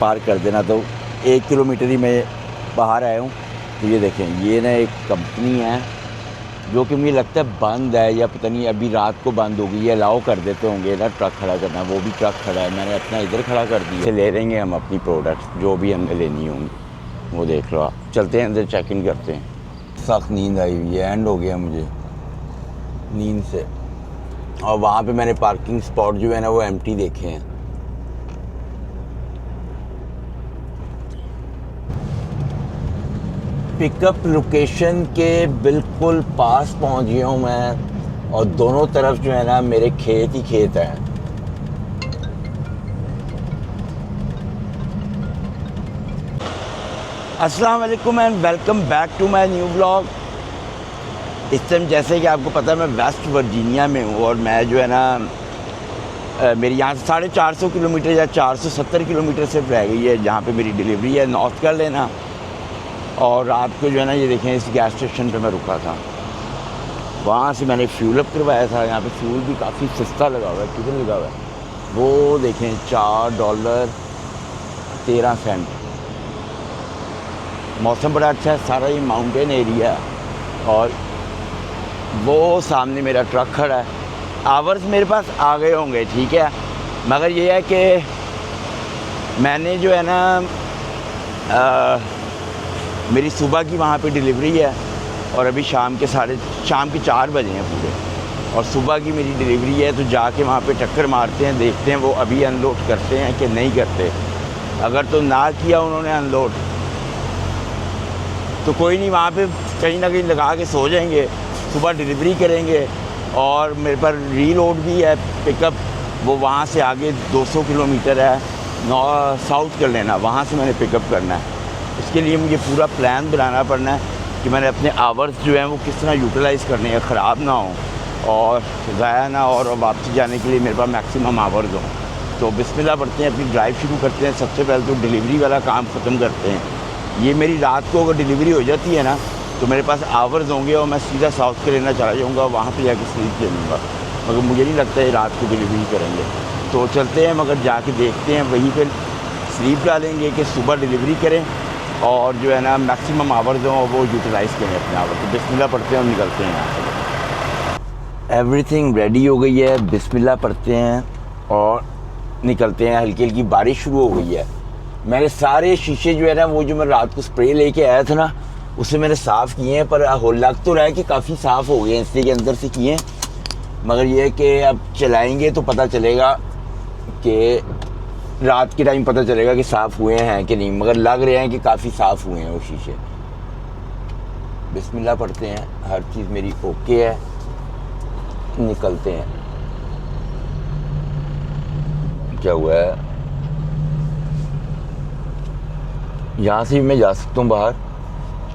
पार कर देना। तो 1 किलोमीटर ही मैं बाहर आया हूँ। तो ये देखें, ये ना एक कंपनी है जो कि मुझे लगता है बंद है, या पता नहीं अभी रात को बंद होगी, या अलाउ कर देते होंगे ना ट्रक खड़ा करना। वो भी ट्रक खड़ा है, मैंने अपना इधर खड़ा कर दिया। ले लेंगे हम अपनी प्रोडक्ट्स जो भी हमने लेनी होंगी, वो देख लो आप। चलते हैं अंदर, चेक इन करते हैं। सख्त नींद आई हुई है, एंड हो गया मुझे नींद से। और वहाँ पे मैंने पार्किंग स्पॉट जो है ना वो एम्प्टी देखे हैं। पिकअप लोकेशन के बिल्कुल पास पहुँच गया हूँ मैं, और दोनों तरफ जो है ना मेरे खेत ही खेत हैं। अस्सलाम वालेकुम and welcome back to my new blog. इस टाइम जैसे कि आपको पता है मैं वेस्ट वर्जीनिया में हूँ, और मैं जो है ना मेरी यहाँ से 450 किलोमीटर या 470 किलोमीटर सिर्फ रह गई है जहाँ पे मेरी डिलीवरी है नॉर्थ कैरोलिना। और रात को जो है ना ये देखें, इस गैस स्टेशन पे मैं रुका था, वहाँ से मैंने फ्यूल अप करवाया था। यहाँ पे फ्यूल भी काफ़ी सस्ता लगा हुआ है। कितने लगा हुआ है वो देखें, $4.13। मौसम बड़ा अच्छा है, सारा ये माउंटेन एरिया है। और वो सामने मेरा ट्रक खड़ा है। आवर्स मेरे पास आ गए होंगे, ठीक है, मगर ये है कि मैंने जो है ना मेरी सुबह की वहाँ पे डिलीवरी है, और अभी शाम के 4 बजे हैं पूरे, और सुबह की मेरी डिलीवरी है। तो जाके वहाँ पे टक्कर मारते हैं, देखते हैं वो अभी अनलोड करते हैं कि नहीं करते। अगर तो ना किया उन्होंने अनलोड तो कोई नहीं, वहाँ पे कहीं ना कहीं लगा के सो जाएंगे, सुबह डिलीवरी करेंगे। और मेरे पर रीलोड भी है पिकअप, वो वहाँ से आगे 200 किलोमीटर है साउथ कैरोलिना, वहाँ से मैंने पिकअप करना है। इसके लिए मुझे पूरा प्लान बनाना पड़ना है कि मैंने अपने आवर्स जो हैं वो किस तरह यूटिलाइज़ करने हैं, ख़राब ना हो और ज़ाया ना हो, और वापसी जाने के लिए मेरे पास मैक्सिमम आवर्स हों। तो बिस्मिल्लाह पढ़ते हैं, अपनी ड्राइव शुरू करते हैं। सबसे पहले तो डिलीवरी वाला काम ख़त्म करते हैं। ये मेरी रात को अगर डिलीवरी हो जाती है ना तो मेरे पास आवर्स होंगे, और मैं सीधा साउथ कैरोलिना चला जाऊँगा, वहाँ पर जाके स्लीप ले लूँगा। मगर मुझे नहीं लगता है रात को डिलीवरी करेंगे। तो चलते हैं, मगर जाके देखते हैं, वहीं पर स्लीप डालेंगे कि सुबह डिलीवरी करें और जो है ना मैक्सिमम आवर्स हों वो यूटिलाइज़ करें अपने आवर्स। तो बिस्मिल्लाह पढ़ते हैं और निकलते हैं यहाँ से। एवरीथिंग रेडी हो गई है, बिस्मिल्लाह पढ़ते हैं और निकलते हैं। हल्की हल्की बारिश शुरू हो गई है। मैंने सारे शीशे जो है ना वो जो मैं रात को स्प्रे लेके आया था ना उसे मैंने साफ़ किए हैं, पर हो लग तो रहा है कि काफ़ी साफ़ हो गए हैं, इसलिए के अंदर से किए हैं। मगर ये है कि अब चलाएँगे तो पता चलेगा कि रात के टाइम पता चलेगा कि साफ़ हुए हैं कि नहीं, मगर लग रहे हैं कि काफ़ी साफ़ हुए हैं वो शीशे। बिस्मिल्लाह पढ़ते हैं, हर चीज़ मेरी ओके है, निकलते हैं। क्या हुआ है, यहाँ से मैं जा सकता हूँ बाहर,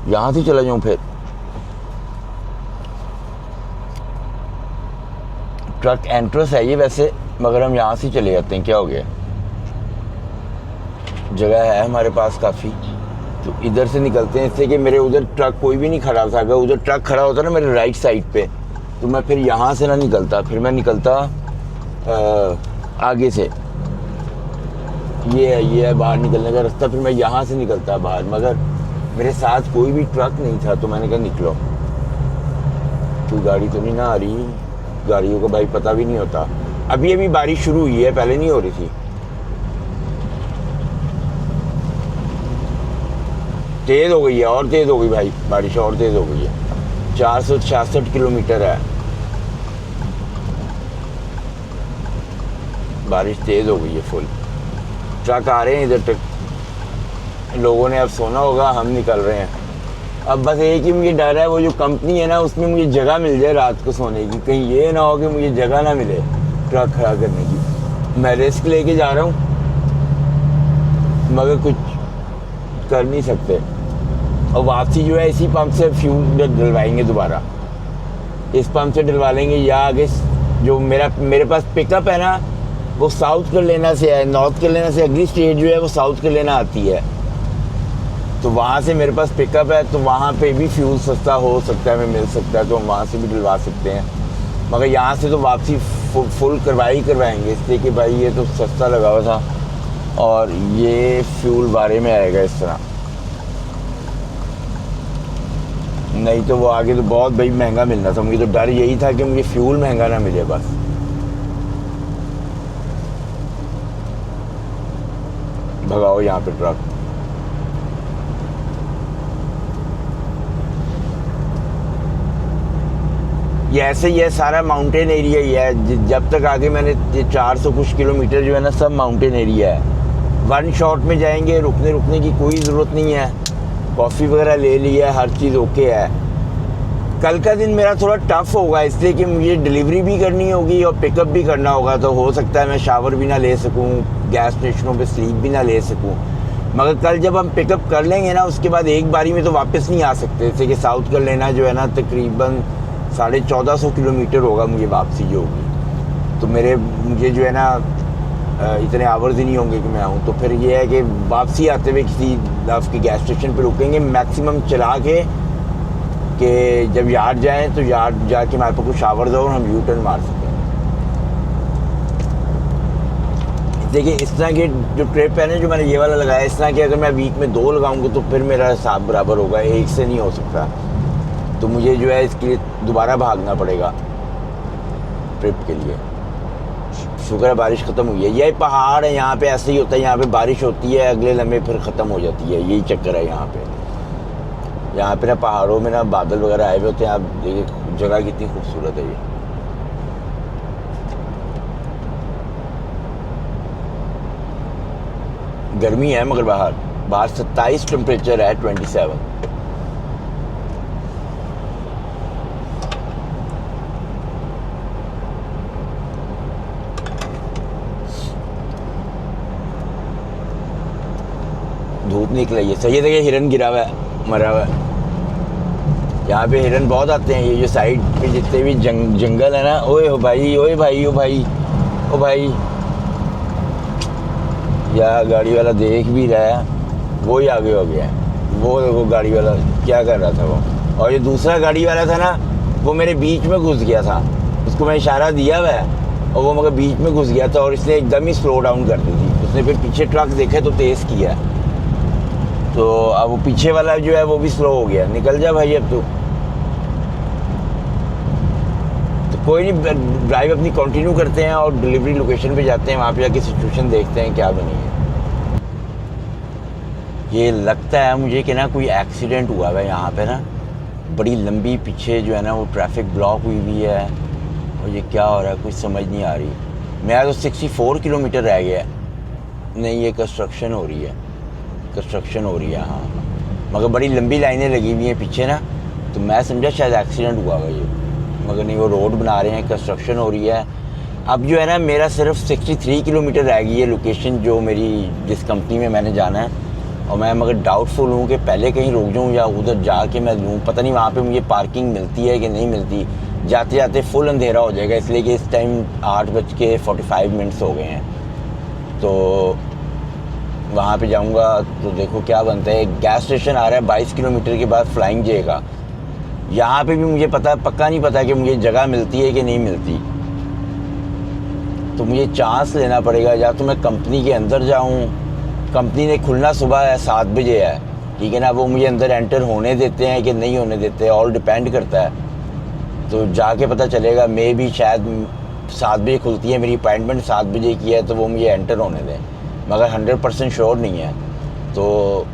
यहाँ से चला जाऊँ फिर। ट्रक एंट्रेंस है ये वैसे, मगर हम यहाँ से चले जाते हैं। क्या हो गया, जगह है हमारे पास काफ़ी, तो इधर से निकलते हैं। इससे कि मेरे उधर ट्रक कोई भी नहीं खड़ा था। अगर उधर ट्रक खड़ा होता ना मेरे राइट साइड पे तो मैं फिर यहाँ से ना निकलता, फिर मैं निकलता आगे से। ये है बाहर निकलने का रास्ता, फिर मैं यहाँ से निकलता बाहर। मगर मेरे साथ कोई भी ट्रक नहीं था, तो मैंने कहा निकलो, कोई गाड़ी तो नहीं ना आ रही। गाड़ियों का भाई पता भी नहीं होता। अभी अभी बारिश शुरू हुई है, पहले नहीं हो रही थी। तेज़ हो गई है, और तेज़ हो गई भाई, बारिश और तेज़ हो गई है। 466 किलोमीटर है, बारिश तेज़ हो गई है फुल। ट्रक आ रहे हैं इधर तक, लोगों ने अब सोना होगा, हम निकल रहे हैं। अब बस एक ही मुझे डर है, वो जो कंपनी है ना उसमें मुझे जगह मिल जाए रात को सोने की। कहीं ये ना हो कि मुझे जगह ना मिले ट्रक खड़ा करने की। मैं रिस्क लेके जा रहा हूँ, मगर कुछ कर नहीं सकते। और वापसी जो है इसी पंप से फ्यूल डलवाएंगे दोबारा, इस पंप से डलवा लेंगे, या आगे जो मेरे पास पिकअप है ना वो साउथ कैरोलिना से है। नॉर्थ कैरोलिना से अगली स्टेट जो है वो साउथ कैरोलिना आती है, तो वहाँ से मेरे पास पिकअप है। तो वहाँ पे भी फ्यूल सस्ता हो सकता है, हमें मिल सकता है, तो हम वहाँ से भी डलवा सकते हैं। मगर यहाँ से तो वापसी फुल करवाएंगे, इसलिए कि भाई ये तो सस्ता लगा हुआ था, और ये फ्यूल बारे में आएगा इस तरह, नहीं तो वो आगे तो बहुत भाई महंगा मिलना था। मुझे तो डर यही था कि मुझे फ्यूल महंगा ना मिले बस। भगाओ यहाँ पे ट्रक। ये ऐसे ही है, सारा माउंटेन एरिया ही है। जब तक आगे मैंने 400 कुछ किलोमीटर जो है ना, सब माउंटेन एरिया है। वन शॉट में जाएंगे, रुकने की कोई ज़रूरत नहीं है। कॉफ़ी वगैरह ले लिया, हर चीज़ ओके है। कल का दिन मेरा थोड़ा टफ होगा इसलिए कि मुझे डिलीवरी भी करनी होगी और पिकअप भी करना होगा। तो हो सकता है मैं शावर भी ना ले सकूं, गैस स्टेशनों पे स्लीप भी ना ले सकूं। मगर कल जब हम पिकअप कर लेंगे ना, उसके बाद एक बारी में तो वापस नहीं आ सकते। जैसे कि साउथ कर लेना जो है ना, तकरीबन 1450 किलोमीटर होगा मुझे वापसी जो होगी। तो मुझे जो है ना इतने आवर्स ही नहीं होंगे कि मैं आऊँ। तो फिर ये है कि वापसी आते हुए किसी आपकी गैस स्टेशन पे रुकेंगे, मैक्सिमम चला के जब यार्ड जाएं तो यार्ड जाके हमारे पास कुछ शावर दो और हम यू टर्न मार सकें। देखिए इस तरह के जो ट्रिप है ना, जो मैंने ये वाला लगाया, इस तरह के अगर मैं वीक में 2 लगाऊंगा तो फिर मेरा हिसाब बराबर होगा, एक से नहीं हो सकता। तो मुझे जो है इसके लिए दोबारा भागना पड़ेगा ट्रिप के लिए। शुक्र है बारिश ख़त्म हुई है। यही पहाड़ है, यहाँ पे ऐसे ही होता है, यहाँ पे बारिश होती है, अगले लम्हे फिर ख़त्म हो जाती है। यही चक्कर है यहाँ पे ना पहाड़ों में ना बादल वगैरह आए हुए होते हैं। आप देखिए जगह कितनी खूबसूरत है ये। गर्मी है मगर बाहर 27 टेम्परेचर है, 27। धूप निकल रही है। सही है, देखिए हिरन गिरा हुआ है, मरा हुआ है। यहाँ पे हिरन बहुत आते हैं। ये जो साइड पे जितने भी जंगल है ना, ओए हो भाई, ओए भाई, ओ भाई, ओ भाई। या गाड़ी वाला देख भी रहा है, वो ही आगे हो गया है। वो गाड़ी वाला क्या कर रहा था वो। और ये दूसरा गाड़ी वाला था ना, वो मेरे बीच में घुस गया था। उसको मैं इशारा दिया हुआ है और वो मगर बीच में घुस गया था और इसने एकदम ही स्लो डाउन कर दी थी। उसने फिर पीछे ट्रक देखे तो तेज़ किया, तो अब वो पीछे वाला जो है वो भी स्लो हो गया। निकल जा भाई अब तो कोई नहीं, ड्राइव अपनी कंटिन्यू करते हैं और डिलीवरी लोकेशन पे जाते हैं। वहाँ पे जाके सिचुएशन देखते हैं क्या बनी है। ये लगता है मुझे कि ना कोई एक्सीडेंट हुआ है यहाँ पे ना, बड़ी लंबी पीछे जो है ना वो ट्रैफिक ब्लॉक हुई है। और ये क्या हो रहा है कुछ समझ नहीं आ रही। मेरा तो 64 किलोमीटर रह गया है। नहीं, ये कंस्ट्रक्शन हो रही है, हाँ। मगर बड़ी लंबी लाइनें लगी हुई हैं पीछे ना, तो मैं समझा शायद एक्सीडेंट हुआ है ये, मगर नहीं, वो रोड बना रहे हैं, कंस्ट्रक्शन हो रही है। अब जो है ना मेरा सिर्फ 63 किलोमीटर रह गई है लोकेशन जो मेरी जिस कंपनी में मैंने जाना है। और मैं मगर डाउटफुल हूँ कि पहले कहीं रुक जाऊँ या उधर जाके मैं लूँ। पता नहीं वहाँ पे मुझे पार्किंग मिलती है कि नहीं मिलती। जाते जाते फुल अंधेरा हो जाएगा, इसलिए कि इस टाइम 8:45 हो गए हैं। तो वहाँ पे जाऊँगा तो देखो क्या बनता है। गैस स्टेशन आ रहा है 22 किलोमीटर के बाद फ्लाइंग जे का। यहाँ पे भी मुझे पक्का नहीं पता कि मुझे जगह मिलती है कि नहीं मिलती। तो मुझे चांस लेना पड़ेगा, या तो मैं कंपनी के अंदर जाऊँ। कंपनी ने खुलना सुबह 7 बजे है, ठीक है ना। वो मुझे अंदर एंटर होने देते हैं कि नहीं होने देते, ऑल डिपेंड करता है। तो जाके पता चलेगा। मे भी शायद 7 बजे खुलती है, मेरी अपॉइंटमेंट 7 बजे की है, तो वो मुझे एंटर होने दें। मगर 100% श्योर नहीं है। तो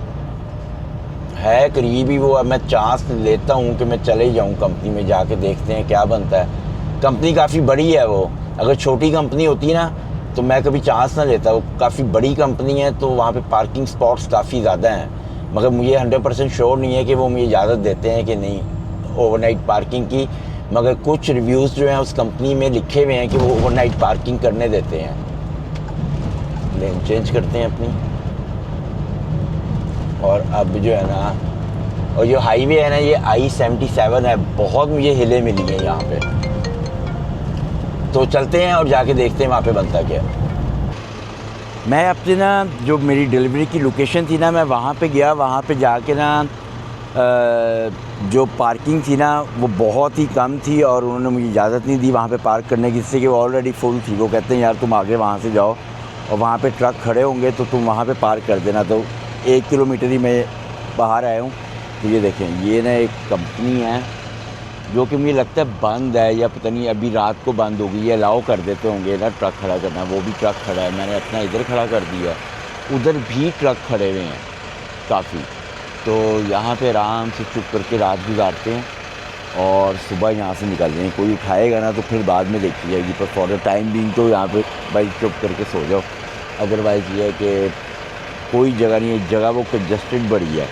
है करीब ही वो। अब मैं चांस लेता हूँ कि मैं चले ही जाऊँ कंपनी में, जाके देखते हैं क्या बनता है। कंपनी काफ़ी बड़ी है वो। अगर छोटी कंपनी होती ना तो मैं कभी चांस ना लेता। वो काफ़ी बड़ी कंपनी है तो वहाँ पे पार्किंग स्पॉट्स काफ़ी ज़्यादा हैं। मगर मुझे 100% श्योर नहीं है कि वो मुझे इजाज़त देते हैं कि नहीं ओवरनाइट पार्किंग की। मगर कुछ रिव्यूज़ जो हैं उस कंपनी में लिखे हुए हैं कि वो ओवरनाइट पार्किंग करने देते हैं। लेन चेंज करते हैं अपनी। और अब जो है ना, और जो हाईवे है ना ये I-77 है। बहुत मुझे हिले मिली है यहाँ पे। तो चलते हैं और जाके देखते हैं वहाँ पे बनता क्या। मैं अपने ना जो मेरी डिलीवरी की लोकेशन थी ना, मैं वहाँ पे गया। वहाँ पे जाके ना जो पार्किंग थी ना वो बहुत ही कम थी और उन्होंने मुझे इजाज़त नहीं दी वहाँ पे पार्क करने की, जिससे कि वो ऑलरेडी फुल थी। वो कहते हैं यार तुम आगे वहाँ से जाओ और वहाँ पे ट्रक खड़े होंगे तो तुम वहाँ पे पार्क कर देना। तो 1 किलोमीटर ही मैं बाहर आया हूँ। तो ये देखें, ये ना एक कंपनी है जो कि मुझे लगता है बंद है, या पता नहीं अभी रात को बंद होगी, या अलाउ कर देते होंगे ना ट्रक खड़ा करना। वो भी ट्रक खड़ा है, मैंने अपना इधर खड़ा कर दिया, उधर भी ट्रक खड़े हुए हैं काफ़ी। तो यहाँ पे आराम से चुप करके रात गुजारते हैं और सुबह यहाँ से निकल जाएंगे। कोई उठाएगा ना तो फिर बाद में देखी जाएगी, पर फॉर द टाइम बीइंग तो यहाँ पे भाई चुप करके सो जाओ। अदरवाइज़ ये है कि कोई जगह नहीं है, जगह वो कंजस्टेड बड़ी है।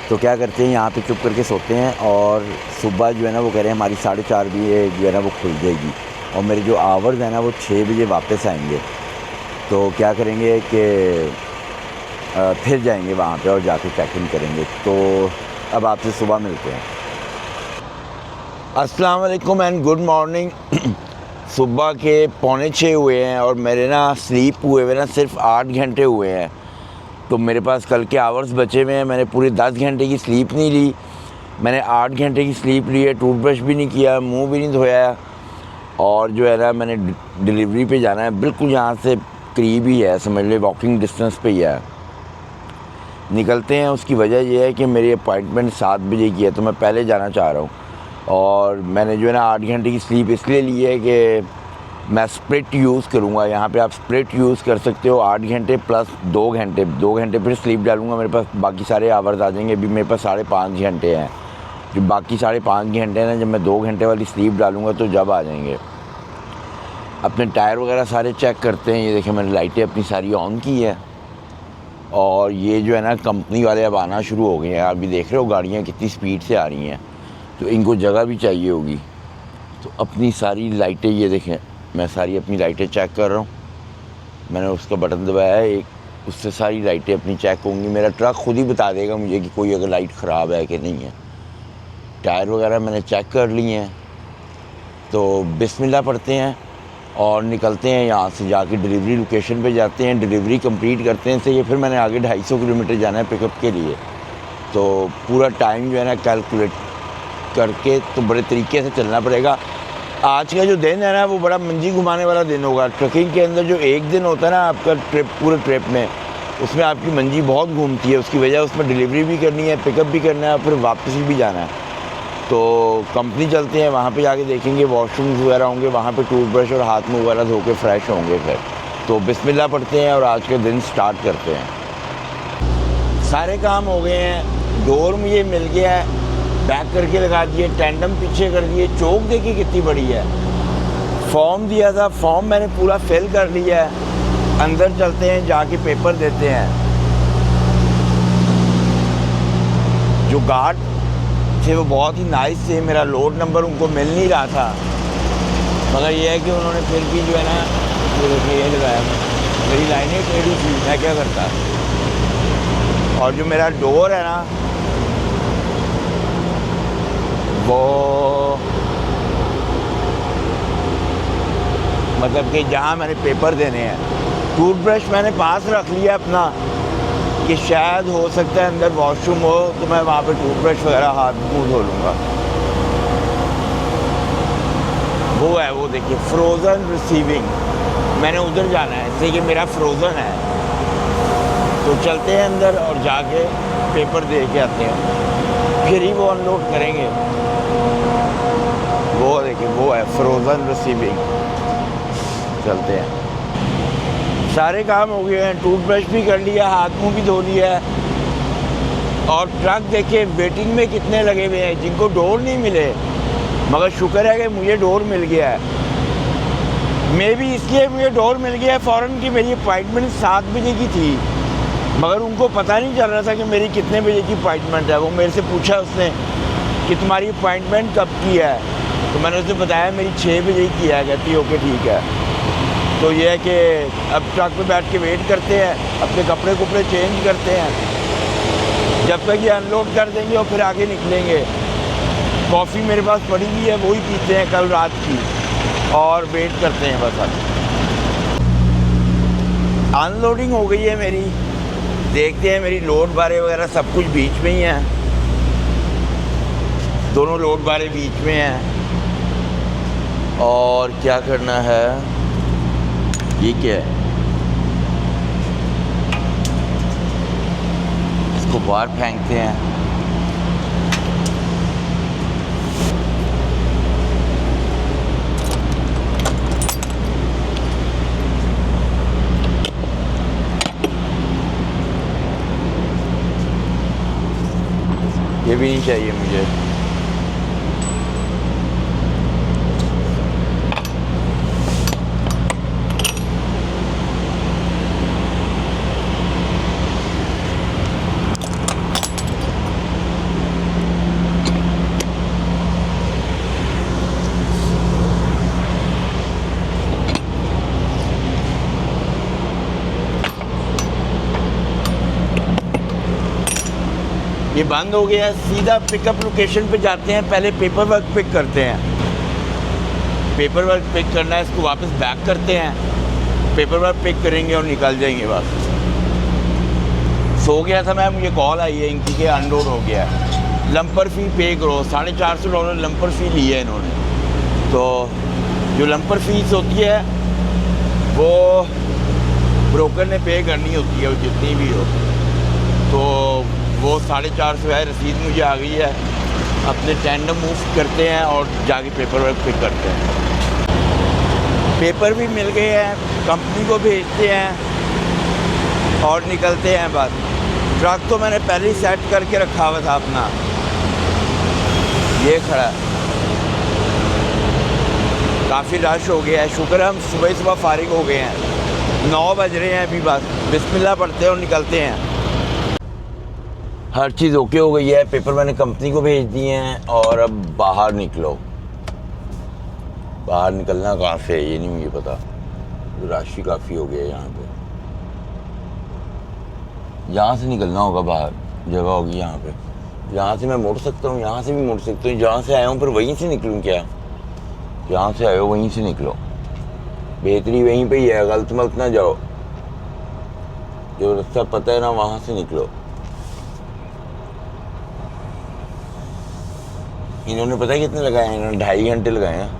तो क्या करते हैं, यहाँ पे चुप करके सोते हैं और सुबह जो है ना वो कह रहे हैं हमारी 4:30 बजे जो है ना वो खुल जाएगी, और मेरे जो आवर्स हैं ना वो 6 बजे वापस आएंगे। तो क्या करेंगे कि फिर जाएंगे वहाँ पे और जाके चेक इन करेंगे। तो अब आपसे सुबह मिलते हैं। अस्सलाम वालेकुम एंड गुड मॉर्निंग। सुबह के 5:45 हुए हैं और मेरे ना स्लीप हुए ना सिर्फ 8 घंटे हुए हैं। तो मेरे पास कल के आवर्स बचे हुए हैं। मैंने पूरे 10 घंटे की स्लीप नहीं ली, मैंने 8 घंटे की स्लीप ली है। टूथब्रश भी नहीं किया, मुंह भी नहीं धोया, और जो है ना मैंने डिलीवरी पे जाना है। बिल्कुल यहाँ से करीब ही है, समझ ले वॉकिंग डिस्टेंस पे ही है। निकलते हैं। उसकी वजह यह है कि मेरी अपॉइंटमेंट 7 बजे की है, तो मैं पहले जाना चाह रहा हूँ। और मैंने जो है ना 8 घंटे की स्लीप इसलिए ली है कि मैं स्प्लिट यूज़ करूँगा। यहाँ पे आप स्प्लिट यूज़ कर सकते हो, 8 घंटे प्लस 2 घंटे फिर स्लीप डालूँगा, मेरे पास बाकी सारे आवर्स आ जाएंगे। अभी मेरे पास 5.5 घंटे हैं, जो बाकी 5.5 घंटे हैं ना, जब मैं 2 घंटे वाली स्लीप डालूँगा तो जब आ जाएंगे। अपने टायर वगैरह सारे चेक करते हैं। ये देखें, मैंने लाइटें अपनी सारी ऑन की है, और ये जो है ना कंपनी वाले अब आना शुरू हो गए हैं। अभी देख रहे हो गाड़ियाँ कितनी स्पीड से आ रही हैं, तो इनको जगह भी चाहिए होगी। तो अपनी सारी लाइटें, ये देखें, मैं सारी अपनी लाइटें चेक कर रहा हूँ। मैंने उसका बटन दबाया है एक, उससे सारी लाइटें अपनी चेक होंगी। मेरा ट्रक खुद ही बता देगा मुझे कि कोई अगर लाइट ख़राब है कि नहीं है। टायर वगैरह मैंने चेक कर लिए हैं। तो बिस्मिल्लाह पढ़ते हैं और निकलते हैं यहाँ से। जाके डिलीवरी लोकेशन पे जाते हैं, डिलीवरी कंप्लीट करते हैं। से ये फिर मैंने आगे 250 किलोमीटर जाना है पिकअप के लिए। तो पूरा टाइम जो है ना कैलकुलेट करके तो बड़े तरीके से चलना पड़ेगा। आज का जो दिन है ना वो बड़ा मंजी घुमाने वाला दिन होगा। ट्रकिंग के अंदर जो एक दिन होता है ना आपका पूरे ट्रिप में, उसमें आपकी मंजी बहुत घूमती है। उसकी वजह उसमें डिलीवरी भी करनी है, पिकअप भी करना है, और फिर वापस भी जाना है। तो कंपनी चलते हैं, वहाँ पे जाके देखेंगे वॉशरूम्स वगैरह होंगे, वहाँ पे टूथब्रश और हाथ मुँह वगैरह धो के फ्रेश होंगे फिर। तो बिस्मिल्लाह पढ़ते हैं और आज का दिन स्टार्ट करते हैं। सारे काम हो गए हैं, डोर मुझे मिल गया है, बैक करके लगा दिए, टेंडम पीछे कर दिए। चौक देखिए कितनी बड़ी है। फॉर्म दिया था, फॉर्म मैंने पूरा फिल कर लिया है। अंदर चलते हैं, जाके पेपर देते हैं। जो गार्ड थे वो बहुत ही नाइस थे। मेरा लोड नंबर उनको मिल नहीं रहा था, मगर ये है कि उन्होंने फिर भी जो है ना ये लगाया। मेरी लाइनें टेढ़ी थी, मैं क्या करता। और जो मेरा डोर है ना वो मतलब कि जहाँ मैंने पेपर देने हैं, टूथब्रश मैंने पास रख लिया अपना कि शायद हो सकता है अंदर वॉशरूम हो तो मैं वहाँ पे टूथब्रश वगैरह हाथ मुँह धो लूँगा। वो है, वो देखिए फ्रोज़न रिसीविंग, मैंने उधर जाना है इसलिए कि मेरा फ्रोज़न है। तो चलते हैं अंदर और जाके पेपर दे के आते हैं, फिर ही वो अनलोड करेंगे। वो देखिए वो है फ्रोज़न रिसीविंग। चलते हैं। सारे काम हो गए हैं, टूथब्रश भी कर लिया, हाथ मुंह भी धो लिया है। और ट्रक देखिए वेटिंग में कितने लगे हुए हैं जिनको डोर नहीं मिले, मगर शुक्र है कि मुझे डोर मिल गया है। मैं भी इसलिए मुझे डोर मिल गया है फ़ौरन कि मेरी अपॉइंटमेंट 7 बजे की थी, मगर उनको पता नहीं चल रहा था कि मेरी कितने बजे की अपॉइंटमेंट है। वो मेरे से पूछा उसने कि तुम्हारी अपॉइंटमेंट कब की है, तो मैंने उसे बताया मेरी 6 बजे की है। कहती ओके ठीक है। तो ये है कि अब ट्रक पे बैठ के वेट करते हैं, अपने कपड़े चेंज करते हैं जब तक ये अनलोड कर देंगे और फिर आगे निकलेंगे। कॉफ़ी मेरे पास पड़ी हुई है, वही पीते हैं कल रात की, और वेट करते हैं बस। अब अनलोडिंग हो गई है मेरी, देखते हैं। मेरी लोड बारे वगैरह सब कुछ बीच में ही है, दोनों लोड बारे बीच में हैं। और क्या करना है, ये क्या है, बाहर फेंकते हैं। ये भी नहीं चाहिए मुझे। ये बंद हो गया है, सीधा पिकअप लोकेशन पे जाते हैं। पहले पेपर वर्क पिक करते हैं, पेपर वर्क पिक करना है, इसको वापस बैक करते हैं, पेपर वर्क पिक करेंगे और निकल जाएंगे बस। सो गया था मैं, मुझे कॉल आई है इनकी कि अनलोड हो गया है, लंपर फ़ी पे करो। $450 लंपर फ़ी ली है इन्होंने। तो जो लंपर फीस होती है वो ब्रोकर ने पे करनी होती है, वो जितनी भी हो। तो वो 450 है, रसीद मुझे आ गई है। अपने टेंडर मूव करते हैं और जाके पेपर वर्क पिक करते हैं। पेपर भी मिल गए हैं, कंपनी को भेजते हैं और निकलते हैं बस। ट्रक तो मैंने पहले ही सेट करके रखा हुआ था अपना, ये खड़ा है। काफ़ी रश हो गया है, शुक्र है हम सुबह सुबह फारिग हो गए हैं। 9 बज रहे हैं अभी, बस बिस्मिल्लाह पढ़ते हैं और निकलते हैं। हर चीज़ ओके हो गई है, पेपर मैंने कंपनी को भेज दिए हैं और अब बाहर निकलो। बाहर निकलना कहाँ से है ये नहीं मुझे पता, रश ही काफ़ी हो गया है यहाँ पे। यहाँ से निकलना होगा बाहर, जगह होगी यहाँ पे। यहाँ से मैं मुड़ सकता हूँ, यहाँ से भी मुड़ सकता हूँ। जहाँ से आया हूँ पर वहीं से निकलूँ क्या? जहाँ से आए हो वहीं से निकलो, बेहतरी वहीं पे ही है, गलत मलत ना जाओ। जो रास्ता पता है ना वहाँ से निकलो। इन्होंने पता है कितने लगाए हैं? इन्होंने 2.5 घंटे लगाए हैं,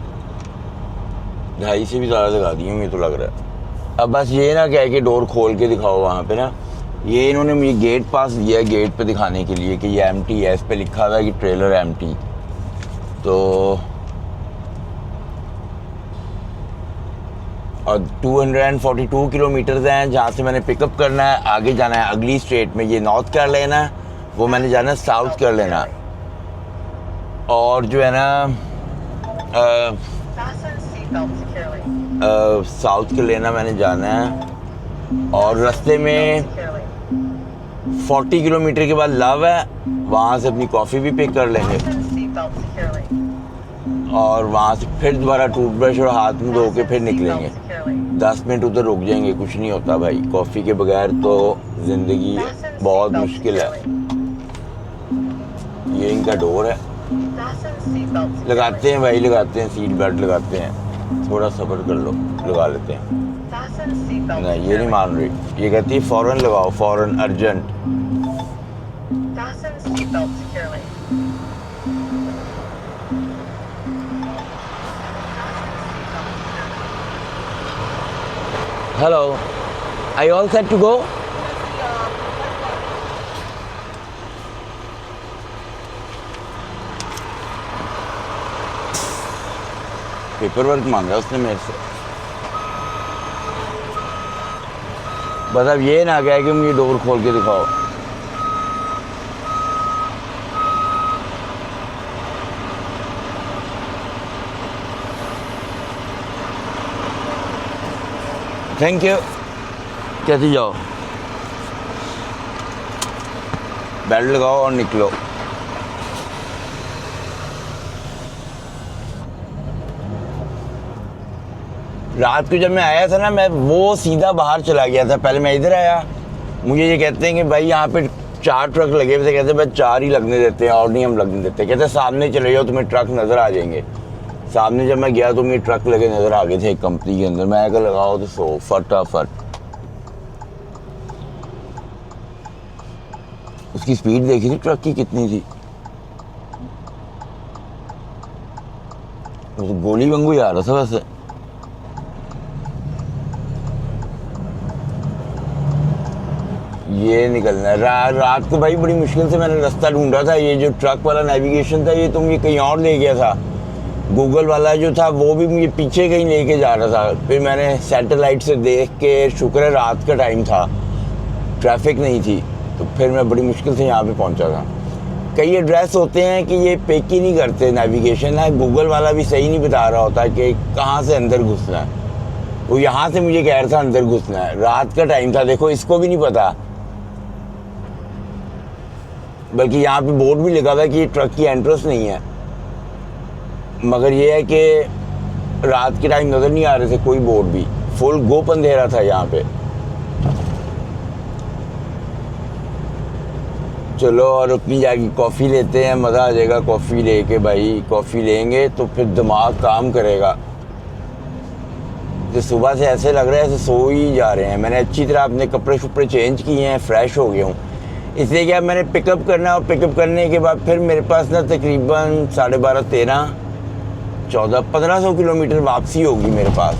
2.5 से भी ज़्यादा लगा दिए मुझे तो लग रहा है। अब बस ये ना कह के डोर खोल के दिखाओ वहाँ पे ना। ये इन्होंने मुझे गेट पास दिया है गेट पे दिखाने के लिए कि ये एम्प्टी है, इस पे लिखा था कि ट्रेलर एम्प्टी। तो और 242 किलोमीटर्स हैं जहाँ से मैंने पिकअप करना है। आगे जाना है अगली स्टेट में, ये नॉर्थ कैरोलिना है, वो मैंने जाना है साउथ कैरोलिना। और जो है ना साउथ कैरोलिना मैंने जाना है। और रास्ते में 40 किलोमीटर के बाद लव है, वहाँ से अपनी कॉफ़ी भी पिक कर लेंगे और वहाँ से फिर दोबारा टूथब्रश और हाथ मुँह धो के फिर निकलेंगे। 10 मिनट उधर रुक जाएंगे, कुछ नहीं होता भाई। कॉफ़ी के बगैर तो ज़िंदगी बहुत मुश्किल है। ये इनका डोर है, लगाते हैं भाई, लगाते हैं सीट बेल्ट लगाते हैं। थोड़ा सब्र कर लो, लगा लेते हैं। नहीं ये नहीं मान रही, ये कहती है फ़ौरन लगाओ, फ़ौरन urgent. Hello, are you all set to go? Paper work मांगा उसने मेरे से। बस अब ये ना कहे कि मुझे डोर खोल के दिखाओ। Thank you. कहती जाओ, बेल्ट लगाओ और निकलो। रात को जब मैं आया था ना, मैं वो सीधा बाहर चला गया था। पहले मैं इधर आया, मुझे ये कहते हैं कि भाई यहाँ पे 4 ट्रक लगे हुए थे। कहते हैं भाई 4 ही लगने देते हैं और नहीं हम लगने देते। कहते हैं सामने चले जाओ, तुम्हें ट्रक नज़र आ जाएंगे। सामने जब मैं गया तो मुझे ट्रक लगे नज़र आ गए थे एक कंपनी के अंदर। मैं अगर लगाओ तो सो फटाफट। उसकी स्पीड देखी थी ट्रक की कितनी थी, तो गोली वांगू ही आ रहा था वैसे। ये निकलना है। रात को भाई बड़ी मुश्किल से मैंने रास्ता ढूंढा था। ये जो ट्रक वाला नेविगेशन था ये तो मुझे कहीं और ले गया था। गूगल वाला जो था वो भी मुझे पीछे कहीं लेके जा रहा था। फिर मैंने सैटेलाइट से देख के, शुक्र है रात का टाइम था, ट्रैफिक नहीं थी, तो फिर मैं बड़ी मुश्किल से यहाँ पे पहुँचा था। कई एड्रेस होते हैं कि ये पिक ही नहीं करते नेविगेशन है, गूगल वाला भी सही नहीं बता रहा होता कि कहाँ से अंदर घुसना है। वो यहाँ से मुझे कह रहा था अंदर घुसना है, रात का टाइम था, देखो इसको भी नहीं पता। बल्कि यहाँ पे बोर्ड भी लगा हुआ है कि ये ट्रक की एंट्रेंस नहीं है, मगर ये है कि रात के टाइम नज़र नहीं आ रहे थे कोई बोर्ड भी, फुल गोप अंधेरा था यहाँ पे। चलो और अपनी जाके कॉफ़ी लेते हैं, मज़ा आ जाएगा कॉफ़ी लेके भाई। कॉफ़ी लेंगे तो फिर दिमाग काम करेगा। तो सुबह से ऐसे लग रहा है ऐसे सो ही जा रहे हैं। मैंने अच्छी तरह अपने कपड़े शुपड़े चेंज किए हैं, फ्रेश हो गया हूँ। इसलिए क्या मैंने पिकअप करना है, और पिकअप करने के बाद फिर मेरे पास ना तकरीबन 12:30, 13, 14, 1500 किलोमीटर वापसी होगी मेरे पास।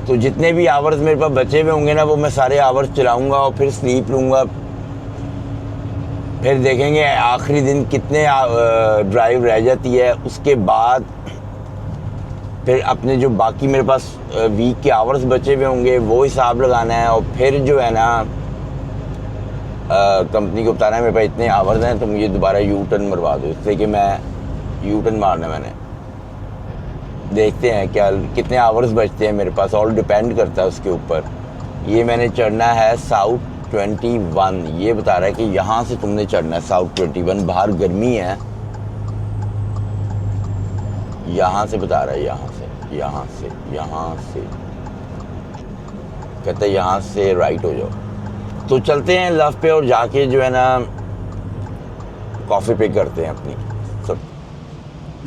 तो जितने भी आवर्स मेरे पास बचे हुए होंगे ना, वो मैं सारे आवर्स चलाऊँगा और फिर स्लीप लूँगा। फिर देखेंगे आखिरी दिन कितने ड्राइव रह जाती है। उसके बाद फिर अपने जो बाकी मेरे पास वीक के आवर्स बचे हुए होंगे वो हिसाब लगाना है, और फिर जो है ना कंपनी को बताना है मेरे पास इतने आवर्स हैं तो मुझे दोबारा यू टर्न मरवा दो। इसलिए कि मैं यू टर्न मारना है मैंने। देखते हैं क्या कितने आवर्स बचते हैं मेरे पास, ऑल डिपेंड करता है उसके ऊपर। ये मैंने चढ़ना है साउथ 21, ये बता रहा है कि यहाँ से तुमने चढ़ना है साउथ 21। बाहर गर्मी है, यहाँ से बता रहा है, यहाँ से कहते हैं यहाँ से राइट हो जाओ। तो चलते हैं लव पे और जाके जो है ना कॉफ़ी पे करते हैं अपनी सब।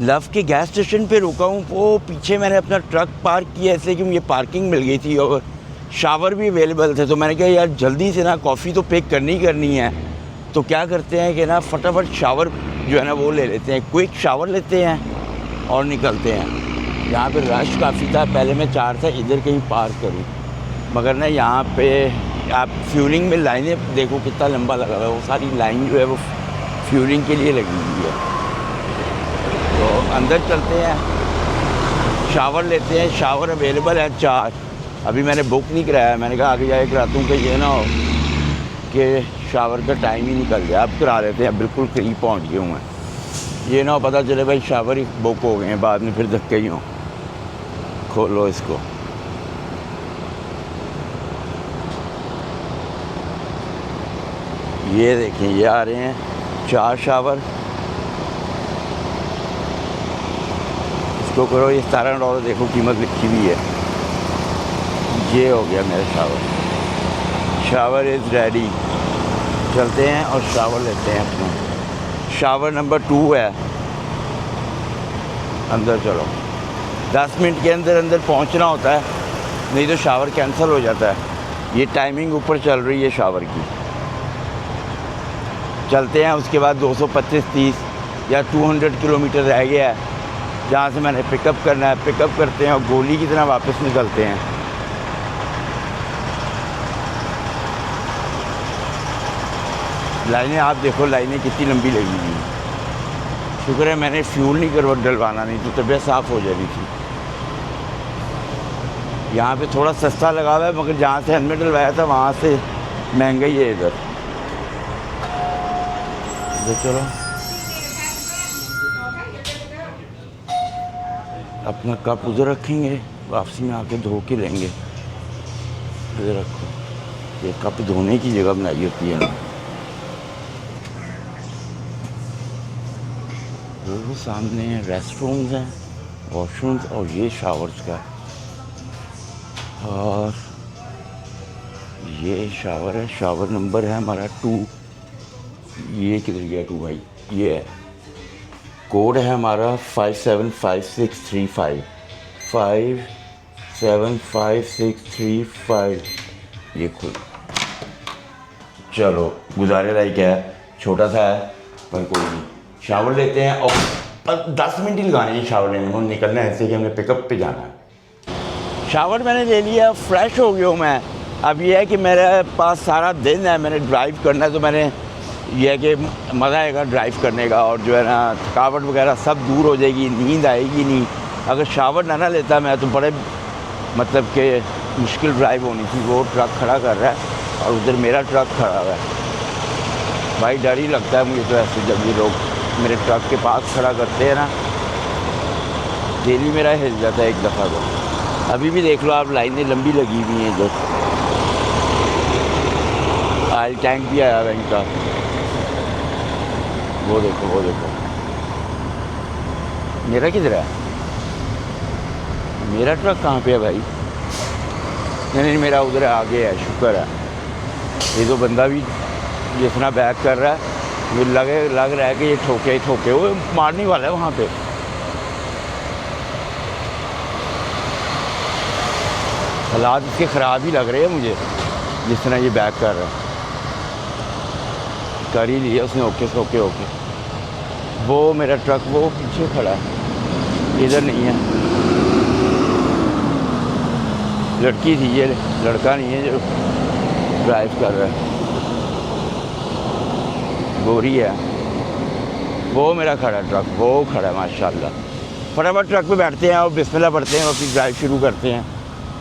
लव के गैस स्टेशन पे रुका हूँ, वो पीछे मैंने अपना ट्रक पार्क किया इसलिए कि मुझे पार्किंग मिल गई थी और शावर भी अवेलेबल थे। तो मैंने कहा यार जल्दी से ना कॉफ़ी तो पिक करनी है, तो क्या करते हैं कि ना फटाफट शावर जो है ना वो ले लेते हैं, क्विक शावर लेते हैं और निकलते हैं। यहाँ पे रश काफ़ी था, पहले मैं चाह रहा था इधर कहीं पार्क करूँ, मगर ना यहाँ पे आप फ्यूलिंग में लाइनें देखो कितना लंबा लगा हुआ है। वो सारी लाइन जो है वो फ्यूलिंग के लिए लगी हुई है। तो अंदर चलते हैं, शावर लेते हैं। शावर अवेलेबल है 4, अभी मैंने बुक नहीं कराया। मैंने कहा आगे जाके कराता हूँ कि ये ना हो कि शावर का टाइम ही निकल गया। अब करा लेते हैं, बिल्कुल करीब पहुँच गए हूँ मैं। ये ना हो पता चले भाई शावर ही बुक हो गए हैं, बाद में फिर धक्के ही हों। खोलो इसको। ये देखें ये आ रहे हैं 4 शावर। इसको करो, ये $17 देखो कीमत लिखी हुई है। ये हो गया मेरा शावर इज़ रेडी। चलते हैं और शावर लेते हैं अपना। शावर नंबर 2 है। अंदर चलो, 10 मिनट के अंदर पहुंचना होता है, नहीं तो शावर कैंसिल हो जाता है। ये टाइमिंग ऊपर चल रही है शावर की। चलते हैं, उसके बाद 225, 30 या 200 किलोमीटर रह गया है जहाँ से मैंने पिकअप करना है। पिकअप करते हैं और गोली की तरह वापस निकलते हैं। लाइनें आप देखो, लाइनें कितनी लंबी लगी हुई हैं। शुक्र है मैंने फ्यूल नहीं डलवाना, नहीं तो तबीयत साफ़ हो जाती थी। यहाँ पे थोड़ा सस्ता लगा हुआ है, मगर जहाँ से हेलमेट डलवाया था वहाँ से महंगा ही है इधर। चलो अपना कप उधर रखेंगे, वापसी में आके धो के लेंगे। इधर रखो, ये कप धोने की जगह बनाई होती है ना। वो सामने रेस्टरूम्स हैं, वॉशरूम्स, और ये शावर्स का। और ये शावर है, शावर नंबर है हमारा 2। ये किधर गया 2 भाई? ये है, कोड है हमारा 575635, 575635। ये खुल, चलो गुजारे लायक है, छोटा सा है पर कोई नहीं। शावर लेते हैं और 10 मिनट ही लगाने हैं शावर लेने में, निकलना है ऐसे कि हमने पिकअप पे जाना है। शावर मैंने ले लिया, फ्रेश हो गया हूँ मैं। अब ये है कि मेरे पास सारा दिन है, मैंने ड्राइव करना है, तो मैंने ये है कि मज़ा आएगा ड्राइव करने का, और जो है ना थकावट वगैरह सब दूर हो जाएगी, नींद आएगी नहीं। अगर शावर ना लेता मैं तो बड़े मतलब कि मुश्किल ड्राइव होनी थी। वो ट्रक खड़ा कर रहा है और उधर मेरा ट्रक खड़ा हुआ है। भाई डर ही लगता है मुझे तो ऐसे, जब ये लोग मेरे ट्रक के पास खड़ा करते हैं ना, दिल ही मेरा हिल जाता है एक दफ़ा तो। अभी भी देख लो आप, लाइनें लंबी लगी हुई हैं इधर। ऑयल टैंक भी आया है इनका, वो देखो वो देखो। मेरा किधर है? मेरा ट्रक कहाँ पे है भाई? नहीं, मेरा उधर आगे है, शुक्र है। ये तो बंदा भी जितना बैक कर रहा है, मुझे लग रहा है कि ये ठोके वो मारने वाला है वहाँ पे। हालात इसके ख़राब ही लग रहे हैं मुझे, जिस तरह ये बैक कर रहा है। कर ही लिया उसने ओके से ओके। वो मेरा ट्रक वो पीछे खड़ा है, इधर नहीं है। लड़की थी ये, लड़का नहीं है जो ड्राइव कर रहा है। गोरी है वो, मेरा खड़ा ट्रक वो खड़ा है माशाल्लाह। फटाफट ट्रक पे बैठते हैं और बिस्मिल्लाह पढ़ते हैं और फिर ड्राइव शुरू करते हैं।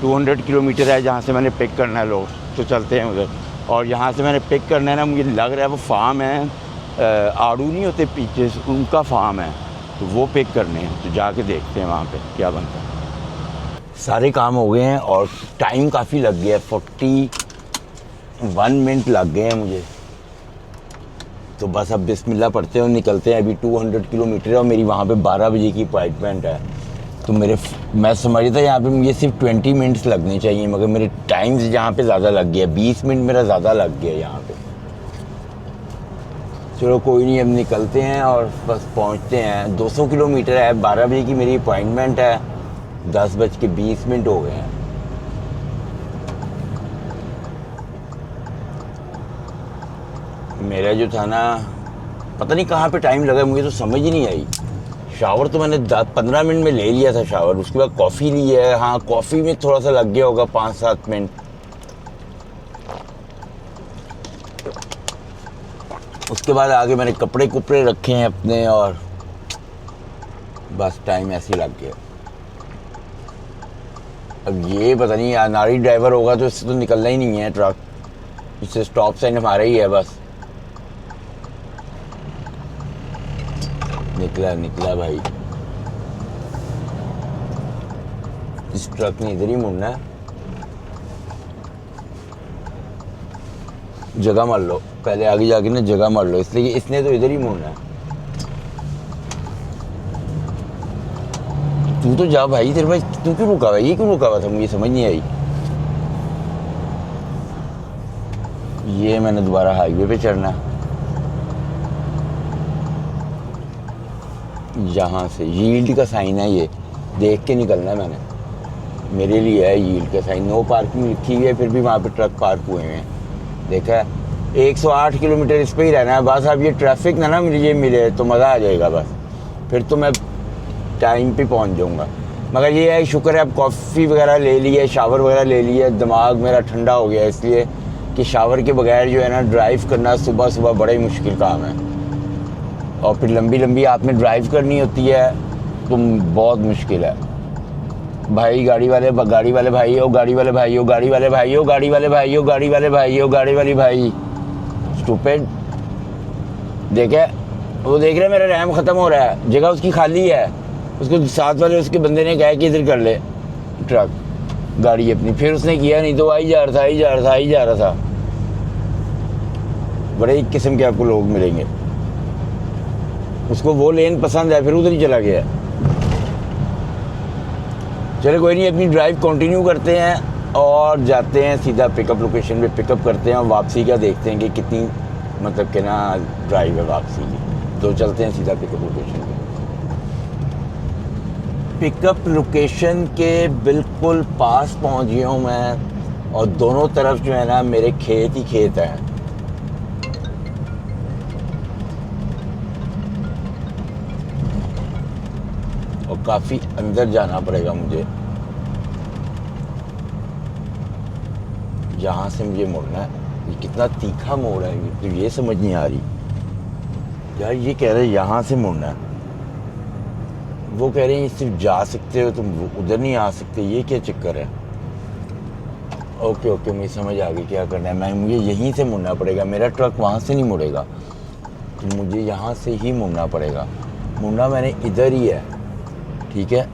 200 किलोमीटर है जहाँ से मैंने पिक करना है लोग, तो चलते हैं उधर। और यहाँ से मैंने पिक करना है ना, मुझे लग रहा है वो फार्म है, आड़ू नहीं होते पीछे, उनका फार्म है, तो वो पिक करने हैं। तो जाके देखते हैं वहाँ पे क्या बनता है। सारे काम हो गए हैं और टाइम काफ़ी लग गया है, 41 मिनट लग गए हैं मुझे। तो बस अब बिस्मिल्लाह पढ़ते हैं और निकलते हैं। अभी 200 किलोमीटर है और मेरी वहाँ पे 12 बजे की अपॉइंटमेंट है। तो मैं समझ रहा था यहाँ पे मुझे सिर्फ 20 मिनट्स लगने चाहिए, मगर मेरे टाइम से यहाँ पे ज़्यादा लग गया, 20 मिनट मेरा ज़्यादा लग गया यहाँ पे। चलो कोई नहीं, अब निकलते हैं और बस पहुँचते हैं। 200 किलोमीटर है, 12 बजे की मेरी अपॉइंटमेंट है, 10:20 हो गए हैं। मेरा जो था ना, पता नहीं कहाँ पे टाइम लगा, मुझे तो समझ ही नहीं आई। शावर तो मैंने 15 मिनट में ले लिया था शावर, उसके बाद कॉफ़ी ली है। हाँ, कॉफ़ी में थोड़ा सा लग गया होगा 5-7 मिनट। उसके बाद आगे मैंने कपड़े कुपड़े रखे हैं अपने, और बस टाइम ऐसे ही लग गया। अब ये पता नहीं अनाड़ी ड्राइवर होगा तो इससे तो निकलना ही नहीं है ट्रक, इससे स्टॉप साइन हमारा ही है बस। निकला भाई, इस ट्रक ने इधर ही मुड़ना है। जगह मार लो पहले, आगे जाके ना जगह मार लो, इसलिए इसने तो इधर ही मुड़ना है। तू तो जा भाई, तेरे भाई तू क्यों रुका हुआ? ये क्यों रुका हुआ था, मुझे समझ नहीं आई। ये मैंने दोबारा हाईवे पे चढ़ना है। यहाँ से यील्ड का साइन है, ये देख के निकलना है मैंने। मेरे लिए है यील्ड का साइन, नो पार्किंग लिखी हुई है, फिर भी वहाँ पे ट्रक पार्क हुए हैं। देखा है, 108 किलोमीटर इस पे ही रहना है बस। अब ये ट्रैफिक ना मुझे मिले तो मज़ा आ जाएगा बस, फिर तो मैं टाइम पे पहुँच जाऊँगा। मगर ये है, शुक्र है अब कॉफ़ी वगैरह ले ली है, शावर वगैरह ले लिया, दिमाग मेरा ठंडा हो गया, इसलिए कि शावर के बगैर जो है ना ड्राइव करना सुबह सुबह बड़ा ही मुश्किल काम है। और फिर लंबी लंबी आपने ड्राइव करनी होती है तो बहुत मुश्किल है भाई। गाड़ी वाले भाई, गाड़ी वाले भाई, गाड़ी वाले भाई, गाड़ी वाले भाई, गाड़ी वाले भाई, गाड़ी वाली भाई, स्टूपिड। देखे वो, देख रहे मेरा रैम ख़त्म हो रहा है, जगह उसकी खाली है। उसको साथ वाले उसके बंदे ने कहा कि इधर कर ले ट्रक गाड़ी अपनी, फिर उसने किया नहीं तो आई जा रहा था। बड़े ही किस्म के आपको लोग मिलेंगे। उसको वो लेन पसंद है, फिर उधर ही चला गया। चलो कोई नहीं, अपनी ड्राइव कंटिन्यू करते हैं और जाते हैं सीधा पिकअप लोकेशन पे। पिकअप करते हैं और वापसी का देखते हैं कि कितनी मतलब कि ना ड्राइव है वापसी की। तो चलते हैं सीधा पिकअप लोकेशन पे। पिकअप लोकेशन के बिल्कुल पास पहुंच गया हूँ मैं, और दोनों तरफ जो है ना मेरे खेत ही खेत हैं। और काफ़ी अंदर जाना पड़ेगा मुझे। यहाँ से मुझे मुड़ना है। ये कितना तीखा मोड़ है, तो ये समझ नहीं आ रही यार। ये कह रहे हैं यहाँ से मुड़ना है, वो कह रहे हैं सिर्फ जा सकते हो तुम, उधर नहीं आ सकते। ये क्या चक्कर है? ओके ओके, मुझे समझ आ गई क्या करना है। मुझे यहीं से मुड़ना पड़ेगा, मेरा ट्रक वहाँ से नहीं मुड़ेगा, तो मुझे यहाँ से ही मुड़ना पड़ेगा। मुड़ना मैंने इधर ही है, ठीक है।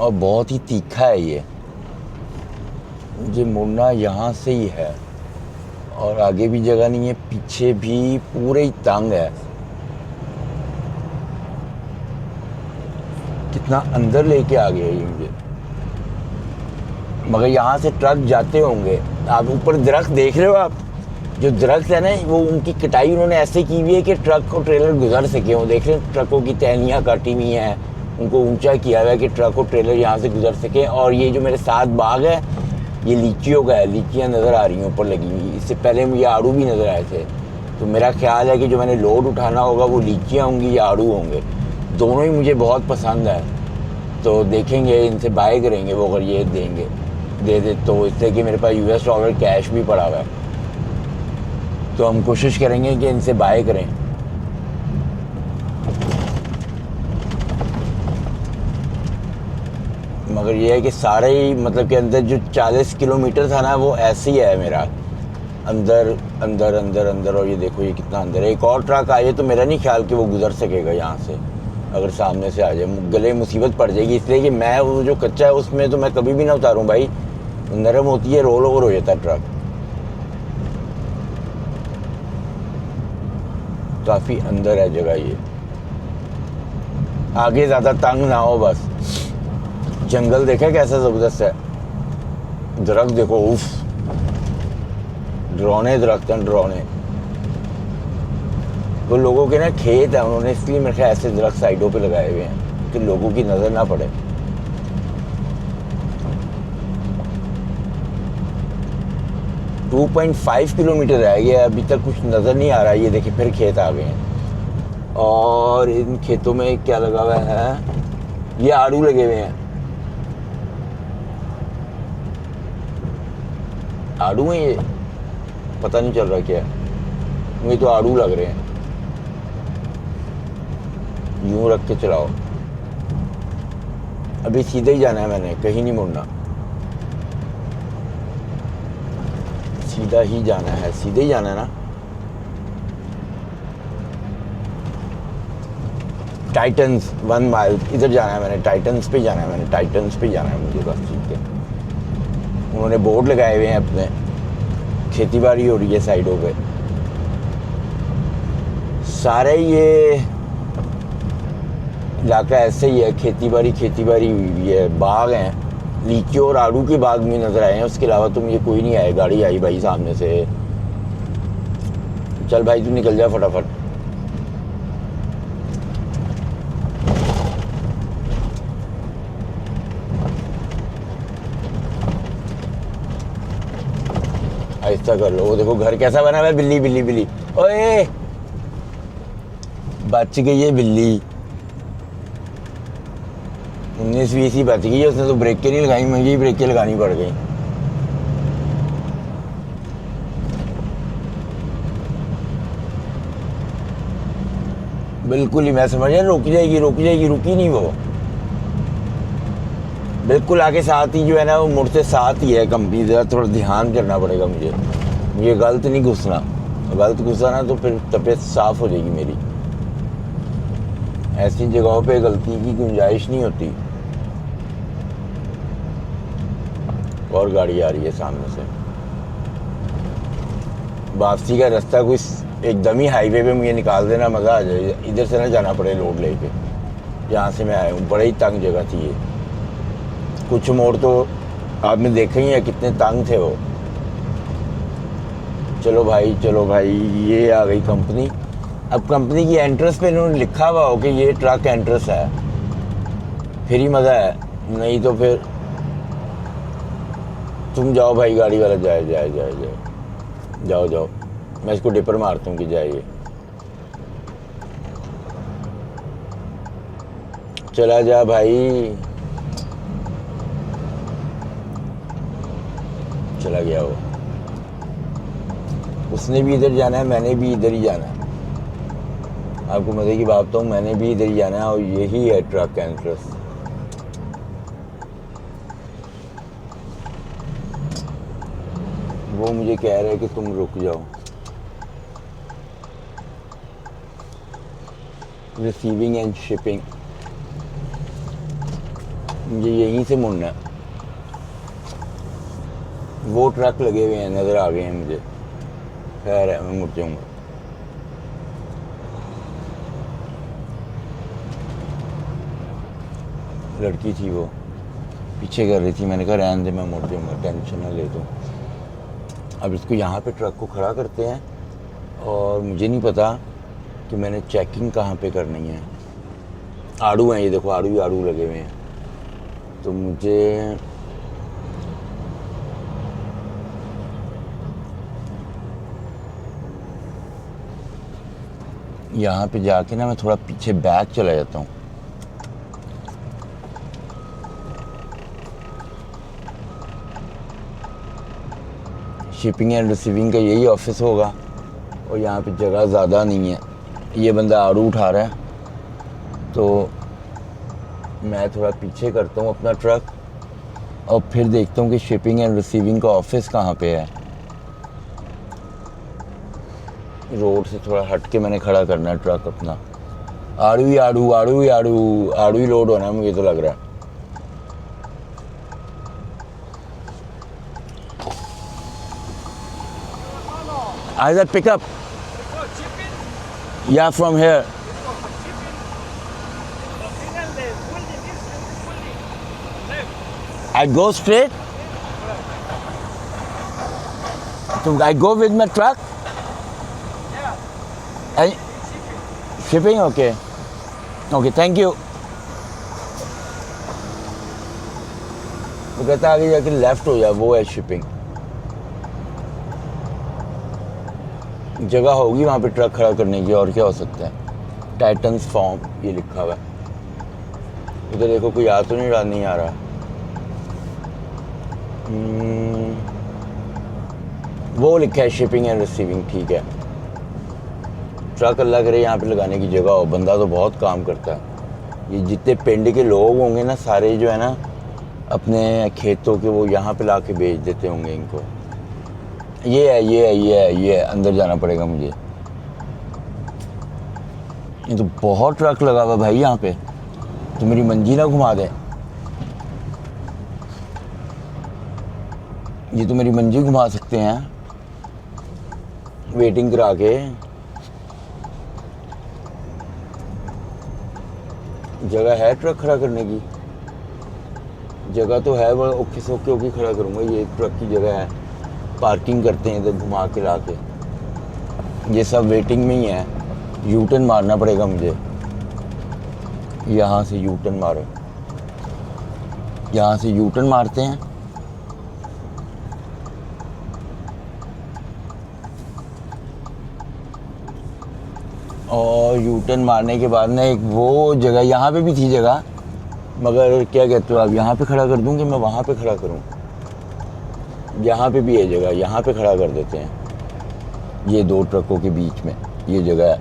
और बहुत ही तीखा है ये, मुझे मुड़ना यहाँ से ही है। और आगे भी जगह नहीं है, पीछे भी पूरे ही तंग है। कितना अंदर लेके आ गया ये मुझे। मगर यहाँ से ट्रक जाते होंगे। आप ऊपर दरख्त देख रहे हो, आप जो दरख्त है ना, वो उनकी कटाई उन्होंने ऐसे की हुई है कि ट्रक और ट्रेलर गुजर सके। वो देख रहे हैं ट्रकों की टहनियाँ काटी हुई हैं, उनको ऊंचा किया हुआ है कि ट्रक और ट्रेलर यहाँ से गुजर सके। और ये जो मेरे साथ बाग है, ये लीचियों का है, लीचियाँ नज़र आ रही हैं ऊपर लगी हुई। इससे पहले मुझे आड़ू भी नज़र आए थे, तो मेरा ख्याल है कि जो मैंने लोड उठाना होगा वो लीचियाँ होंगी या आड़ू होंगे। दोनों ही मुझे बहुत पसंद है, तो देखेंगे इनसे बाय करेंगे। वो अगर ये देंगे दे दे तो, इससे कि मेरे पास $US कैश भी पड़ा हुआ है, तो हम कोशिश करेंगे कि इनसे बाय करें। मगर ये है कि सारे ही मतलब कि अंदर जो 40 किलोमीटर था ना, वो ऐसे ही है मेरा, अंदर अंदर अंदर अंदर। और ये देखो ये कितना अंदर है। एक और ट्रक आए तो मेरा नहीं ख्याल कि वो गुजर सकेगा यहाँ से, अगर सामने से आ जाए गले मुसीबत पड़ जाएगी। इसलिए कि मैं वो जो कच्चा है उसमें तो मैं कभी भी ना उतारूँ भाई, नरम होती है, रोल ओवर हो जाता है ट्रक। काफ़ी अंदर है जगह ये, आगे ज़्यादा तंग ना हो बस। जंगल देखा कैसा ज़बरदस्त है, दरख्त देखो, उफ, डरावने दरख्त हैं, डरावने। वो लोगों के ना खेत है, उन्होंने इसलिए मेरे ख्याल ऐसे दरख्त साइडों पे लगाए हुए हैं कि लोगों की नज़र ना पड़े। टू 2.5 किलोमीटर रह गया, अभी तक कुछ नज़र नहीं आ रहा। ये देखिए फिर खेत आ गए हैं, और इन खेतों में क्या लगा हुआ है, ये आड़ू लगे हुए हैं। आड़ू हैं ये, पता नहीं चल रहा क्या, मुझे तो आड़ू लग रहे हैं। यूं रख के चलाओ, अभी सीधे ही जाना है मैंने, कहीं नहीं मुड़ना, सीधा ही जाना है, सीधे ही जाना है ना। टाइटन्स 1 माइल इधर जाना है मैंने, टाइटन्स पे जाना है मैंने, टाइटन्स पे जाना है मुझे बस, ठीक है। उन्होंने बोर्ड लगाए हुए हैं अपने, खेती बाड़ी हो रही है साइडों पे सारे। ये इलाका ऐसे ही है, खेती बाड़ी हुई है, बाग हैं, लीची और आड़ू के बाग में नज़र आए हैं। उसके अलावा तो मुझे कोई नहीं आया। गाड़ी आई भाई सामने से, चल भाई तू निकल जा फटाफट। आहिस्ता कर लो। वो देखो घर कैसा बना हुआ है, बिल्ली बिल्ली बिल्ली, ओए बच गई है बिल्ली, 19-20 बच गई है। उसने तो ब्रेकें नहीं लगाई, मुझे ही ब्रेकें लगानी पड़ गई। बिल्कुल ही, मैं समझ रहा रुक जाएगी, रुकी नहीं वो, बिल्कुल आगे साथ ही जो है ना, वो मुड़ से साथ ही है कंपनी। ज़रा थोड़ा ध्यान करना पड़ेगा मुझे गलत नहीं घुसना, गलत घुसा ना तो फिर तबीयत साफ हो जाएगी मेरी। ऐसी जगहों पे गलती की गुंजाइश नहीं होती। और गाड़ी आ रही है सामने से, वापसी का रास्ता कुछ एकदम ही हाईवे पे मुझे निकाल देना, मज़ा आ जाए। इधर से ना जाना पड़े लोड लेके, जहाँ से मैं आया हूँ। बड़ी तंग जगह थी ये, कुछ मोड़ तो आपने देखे ही है कितने तंग थे वो। चलो भाई, ये आ गई कंपनी। अब कंपनी की एंट्रेंस पे इन्होंने लिखा हुआ हो कि ये ट्रक एंट्रेंस है, फिर ही मज़ा है, नहीं तो फिर तुम जाओ भाई, गाड़ी वाला जाए, जाओ। मैं इसको डिपर मारता हूँ कि जाइए, चला जा भाई। चला गया वो। उसने भी इधर जाना है, मैंने भी इधर ही जाना है। आपको मज़े की बात तो मैंने भी इधर ही जाना है और यही है ट्रक एंट्रेंस। वो मुझे कह रहे हैं कि तुम रुक जाओ। रिसीविंग एंड शिपिंग, मुझे यहीं से मुड़ना है। वो ट्रक लगे हुए हैं, नज़र आ गए हैं मुझे। खैर है, मैं मुड़ जाऊँगा। लड़की थी वो, पीछे कर रही थी। मैंने कहा रहने दे, मैं मुड़ जाऊँगा, टेंशन ना ले तू। अब इसको यहाँ पे ट्रक को खड़ा करते हैं और मुझे नहीं पता कि मैंने चेकिंग कहाँ पे करनी है। आड़ू हैं ये देखो, आड़ू ही आड़ू लगे हुए हैं। तो मुझे यहाँ पे जाके ना मैं थोड़ा पीछे बैक चला जाता हूँ। शिपिंग एंड रिसीविंग का यही ऑफिस होगा और यहाँ पे जगह ज़्यादा नहीं है। ये बंदा आड़ू उठा रहा है तो मैं थोड़ा पीछे करता हूँ अपना ट्रक और फिर देखता हूँ कि शिपिंग एंड रिसीविंग का ऑफिस कहाँ पे है। रोड से थोड़ा हट के मैंने खड़ा करना है ट्रक अपना। आड़ू ही आड़ू, आड़ू ही आड़ू, आड़ू ही लोड होना है मुझे तो लग रहा है। Either pick up. Yeah, from here. I go straight. So I go with my truck. And shipping, okay. Okay, thank you. वो कहता आगे जाके लेफ्ट हो जा, वो है शिपिंग। जगह होगी वहाँ पे ट्रक खड़ा करने की, और क्या हो सकता है। टाइटन्स फॉर्म ये लिखा हुआ है। उधर देखो कोई आ तो नहीं आ रहा। वो लिखा है शिपिंग एंड रिसीविंग, ठीक है। ट्रक अल्लाह करे यहाँ पे लगाने की जगह हो। बंदा तो बहुत काम करता है। ये जितने पिंड के लोग होंगे ना, सारे जो है ना अपने खेतों के, वो यहाँ पे ला के बेच देते होंगे इनको। ये है, अंदर जाना पड़ेगा मुझे। ये तो बहुत ट्रक लगा हुआ भाई यहाँ पे, तो मेरी मंजी ना घुमा दे। ये तो मेरी मंजी घुमा सकते हैं वेटिंग करा के। जगह है ट्रक खड़ा करने की, जगह तो है, बड़ा ओके से ओके खड़ा करूँगा। ये ट्रक की जगह है, पार्किंग करते हैं इधर घुमा के ला के। ये सब वेटिंग में ही है। यू टर्न मारना पड़ेगा मुझे। यहाँ से यू टर्न मारो, यहाँ से यू टर्न मारते हैं। और यू टर्न मारने के बाद ना एक वो जगह, यहाँ पे भी थी जगह, मगर क्या कहते हो आप, यहाँ पे खड़ा कर दूँ कि मैं वहाँ पे खड़ा करूँ। यहाँ पे भी है जगह, यहाँ पे खड़ा कर देते हैं। ये दो ट्रकों के बीच में ये जगह है।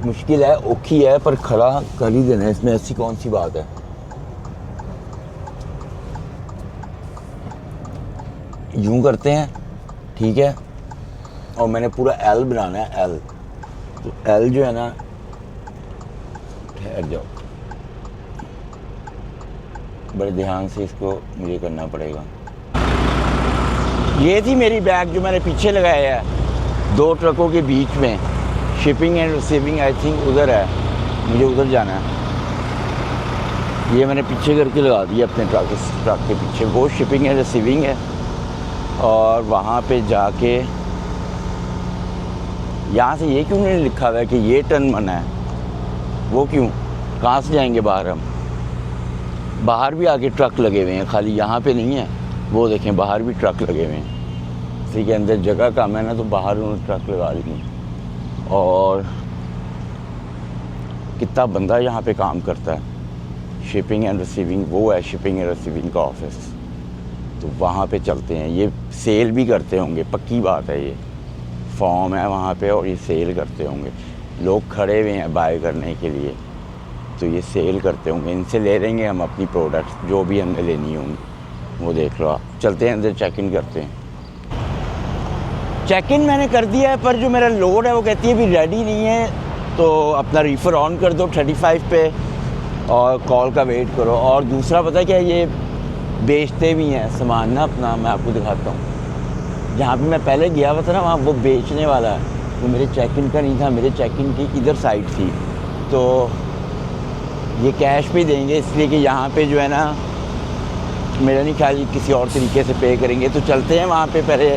मुश्किल है, औखी है, पर खड़ा कर ही देना है इसमें, ऐसी कौन सी बात है। यूं करते हैं, ठीक है। और मैंने पूरा एल बनाना है, एल। तो एल जो है ना, ठहर जाओ, बड़े ध्यान से इसको मुझे करना पड़ेगा। ये थी मेरी बैग जो मैंने पीछे लगाया है दो ट्रकों के बीच में। Shipping and receiving I think उधर है, मुझे उधर जाना है। ये मैंने पीछे करके लगा दिया अपने ट्रक के पीछे। वो शिपिंग एंड रिसीविंग है और वहाँ पे जाके यहाँ से ये क्यों नहीं लिखा हुआ है कि ये टर्न मना है। वो क्यों, कहाँ से जाएंगे बाहर हम। बाहर भी आके ट्रक लगे हुए हैं, खाली यहाँ पे नहीं है। वो देखें बाहर भी ट्रक लगे हुए हैं। इसी के अंदर जगह कम है ना, तो बाहर उन्होंने ट्रक लगा ली। और कितना बंदा यहाँ पे काम करता है। शिपिंग एंड रिसीविंग, वो है शिपिंग एंड रिसीविंग का ऑफिस। तो वहाँ पे चलते हैं। ये सेल भी करते होंगे, पक्की बात है, ये फॉर्म है वहाँ पे और ये सेल करते होंगे। लोग खड़े हुए हैं बाय करने के लिए, तो ये सेल करते होंगे। इनसे ले लेंगे हम अपनी प्रोडक्ट्स जो भी हमें लेनी होंगी, वो देख लो आप। चलते हैं अंदर, चेक इन करते हैं। चेक इन मैंने कर दिया है, पर जो मेरा लोड है वो कहती है अभी रेडी नहीं है, तो अपना रीफ़र ऑन कर दो 35 पे और कॉल का वेट करो। और दूसरा पता है क्या, ये बेचते भी हैं सामान ना अपना, मैं आपको दिखाता हूँ। जहाँ पे मैं पहले गया हुआ था ना, वहाँ वो बेचने वाला है, वो मेरे चेक इन का नहीं था, मेरे चेक इन की इधर साइड थी। तो ये कैश पे देंगे, इसलिए कि यहाँ पे जो है ना, मेरा नहीं ख्याल ये किसी और तरीके से पे करेंगे। तो चलते हैं वहाँ पे, पहले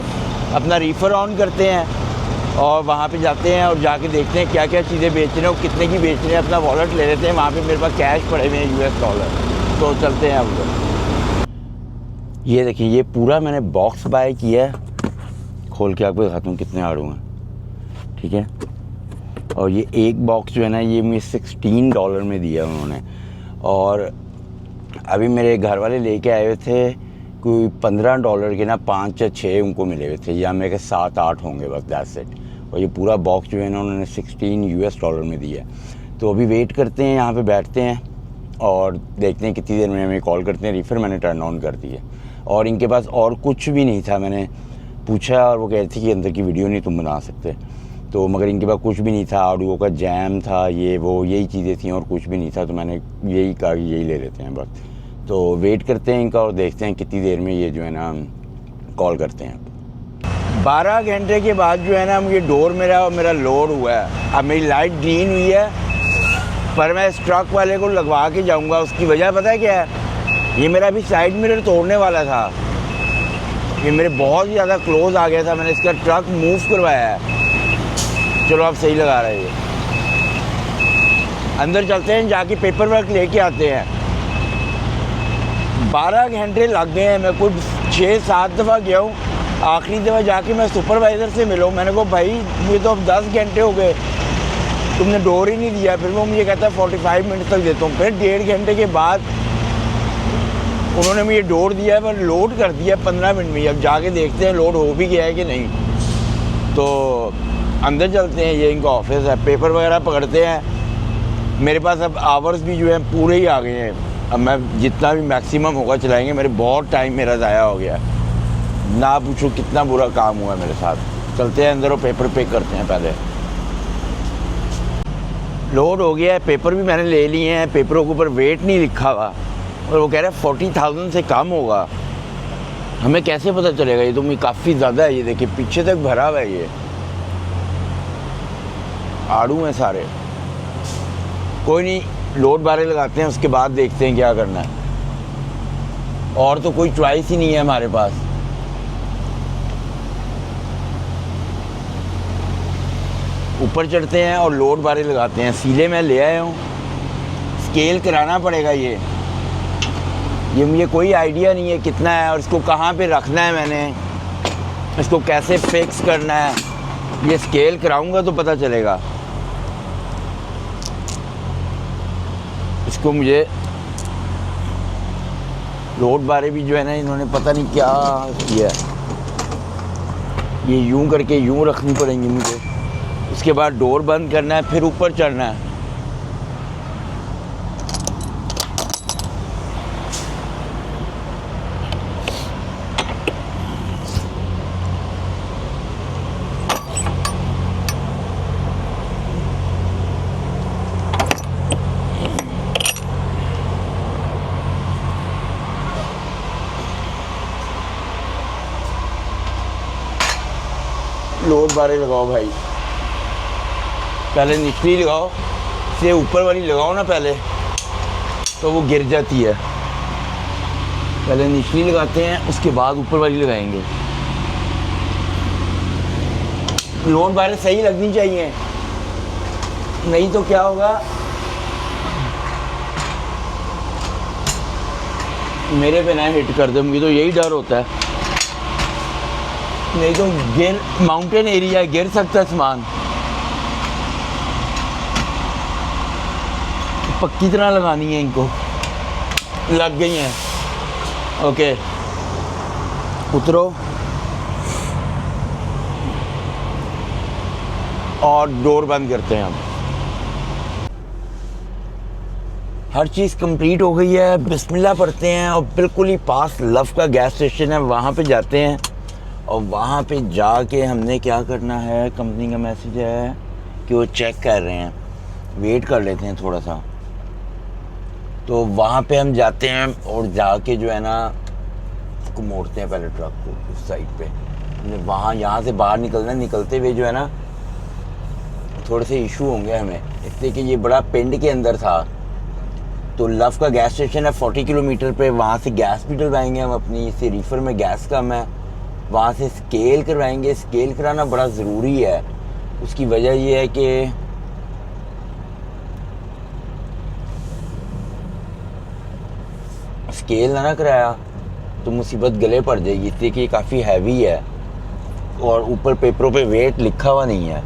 अपना रीफ़र ऑन करते हैं और वहाँ पे जाते हैं और जाके देखते हैं क्या क्या चीज़ें बेच रहे हैं और कितने की बेच रहे हैं। अपना वॉलेट ले लेते हैं, वहाँ पे मेरे पास कैश पड़े हुए हैं US डॉलर। तो चलते हैं उधर। ये देखिए, ये पूरा मैंने बॉक्स बाय किया है, खोल के आपको दिखाता हूँ कितने आड़ू हैं, ठीक है। और ये एक बॉक्स जो है ना, ये मुझे $16 में दिया उन्होंने। और अभी मेरे घर वाले लेके आए हुए थे कोई $15 के ना 5 या 6 उनको मिले हुए थे, या मेरे 7-8 होंगे बस, दैट्स इट। और ये पूरा बॉक्स जो है ना उन्होंने $16 US में दिया। तो अभी वेट करते हैं, यहाँ पे बैठते हैं और देखते हैं कितनी देर में हमें कॉल करते हैं। रीफ़र मैंने टर्न ऑन कर दिया और इनके पास और कुछ भी नहीं था। मैंने पूछा और वो कह रही थी कि अंदर की वीडियो नहीं तुम बना सकते, तो मगर इनके पास कुछ भी नहीं था। आड़ुओं का जैम था, ये वो यही चीज़ें थी और कुछ भी नहीं था। तो मैंने यही कहा कि यही ले लेते हैं बस। तो वेट करते हैं इनका और देखते हैं कितनी देर में ये जो है ना कॉल करते हैं। 12 घंटे के बाद जो है ना मुझे डोर मेरा लोड हुआ है। अब मेरी लाइट ग्रीन हुई है, पर मैं इस ट्रक वाले को लगवा के जाऊंगा। उसकी वजह पता है क्या है, ये मेरा अभी साइड मिरर तोड़ने वाला था, ये मेरे बहुत ज़्यादा क्लोज आ गया था। मैंने इसका ट्रक मूव करवाया है। चलो अब सही लगा रहा है ये। अंदर चलते हैं, जाके पेपर वर्क लेके आते हैं। 12 घंटे लग गए हैं, मैं कुछ 6-7 दफ़ा गया हूँ। आखिरी दफ़ा जाके मैं सुपरवाइज़र से मिला, मैंने कहा भाई मुझे तो अब 10 घंटे हो गए, तुमने डोर ही नहीं दिया। फिर वो मुझे कहता है 45 मिनट तक देता हूँ। फिर 1.5 घंटे के बाद उन्होंने मुझे डोर दिया है, पर लोड कर दिया 15 मिनट में। अब जाके देखते हैं लोड हो भी गया है कि नहीं। तो अंदर चलते हैं, ये इनका ऑफिस है। पेपर वगैरह पकड़ते हैं। मेरे पास अब आवर्स भी जो है पूरे ही आ गए हैं। अब मैं जितना भी मैक्सिमम होगा चलाएंगे। मेरे बहुत टाइम मेरा ज़ाया हो गया, ना पूछो कितना बुरा काम हुआ है मेरे साथ। चलते हैं अंदर और पेपर पे करते हैं। पहले लोड हो गया है, पेपर भी मैंने ले लिए हैं। पेपरों के ऊपर वेट नहीं लिखा हुआ और वो कह रहा है 40,000 से कम होगा। हमें कैसे पता चलेगा? ये तो मुझे काफ़ी ज़्यादा है। ये देखिए पीछे तक भरा हुआ है, ये आड़ू हैं सारे। कोई नहीं, लोड बारे लगाते हैं, उसके बाद देखते हैं क्या करना है। और तो कोई चॉइस ही नहीं है हमारे पास। ऊपर चढ़ते हैं और लोड बारे लगाते हैं। सीले मैं ले आया हूँ, स्केल कराना पड़ेगा। ये मुझे कोई आइडिया नहीं है कितना है और इसको कहाँ पे रखना है, मैंने इसको कैसे फिक्स करना है। ये स्केल कराऊंगा तो पता चलेगा। इसको मुझे लोड बारे भी जो है ना इन्होंने पता नहीं क्या किया। ये यूं करके यूं रखनी पड़ेंगी मुझे। उसके बाद डोर बंद करना है, फिर ऊपर चढ़ना है। लोड बारे लगाओ भाई, पहले निचली लगाओ, से ऊपर वाली लगाओ ना पहले, तो वो गिर जाती है। पहले निचली लगाते हैं, उसके बाद ऊपर वाली लगाएंगे। लोड बारे सही लगनी चाहिए, नहीं तो क्या होगा, मेरे पे ना हिट कर दे। मुझे तो यही डर होता है, नहीं तो गिर, माउंटेन एरिया गिर सकता है सामान। पक्की तरह लगानी है इनको। लग गई हैं, ओके। उतरो और डोर बंद करते हैं हम। हर चीज़ कंप्लीट हो गई है, बिस्मिल्लाह पढ़ते हैं और बिल्कुल ही पास लव का गैस स्टेशन है, वहाँ पे जाते हैं। और वहाँ पे जाके हमने क्या करना है, कंपनी का मैसेज है कि वो चेक कर रहे हैं, वेट कर लेते हैं थोड़ा सा। तो वहाँ पे हम जाते हैं और जाके जो है ना उसको मोड़ते हैं पहले ट्रक को उस साइड पे। वहाँ यहाँ से बाहर निकलना, निकलते हुए जो है ना थोड़े से इशू होंगे हमें, इसलिए कि ये बड़ा पिंड के अंदर था। तो लव का गैस स्टेशन है 40 किलोमीटर पे, वहाँ से गैस भी डलवाएंगे हम अपनी, इससे रीफर में गैस कम है। वहाँ से स्केल करवाएंगे, स्केल कराना बड़ा ज़रूरी है। उसकी वजह ये है कि स्केल ना कराया तो मुसीबत गले पड़ जाएगी, इसलिए कि ये काफ़ी हैवी है और ऊपर पेपरों पे वेट लिखा हुआ नहीं है।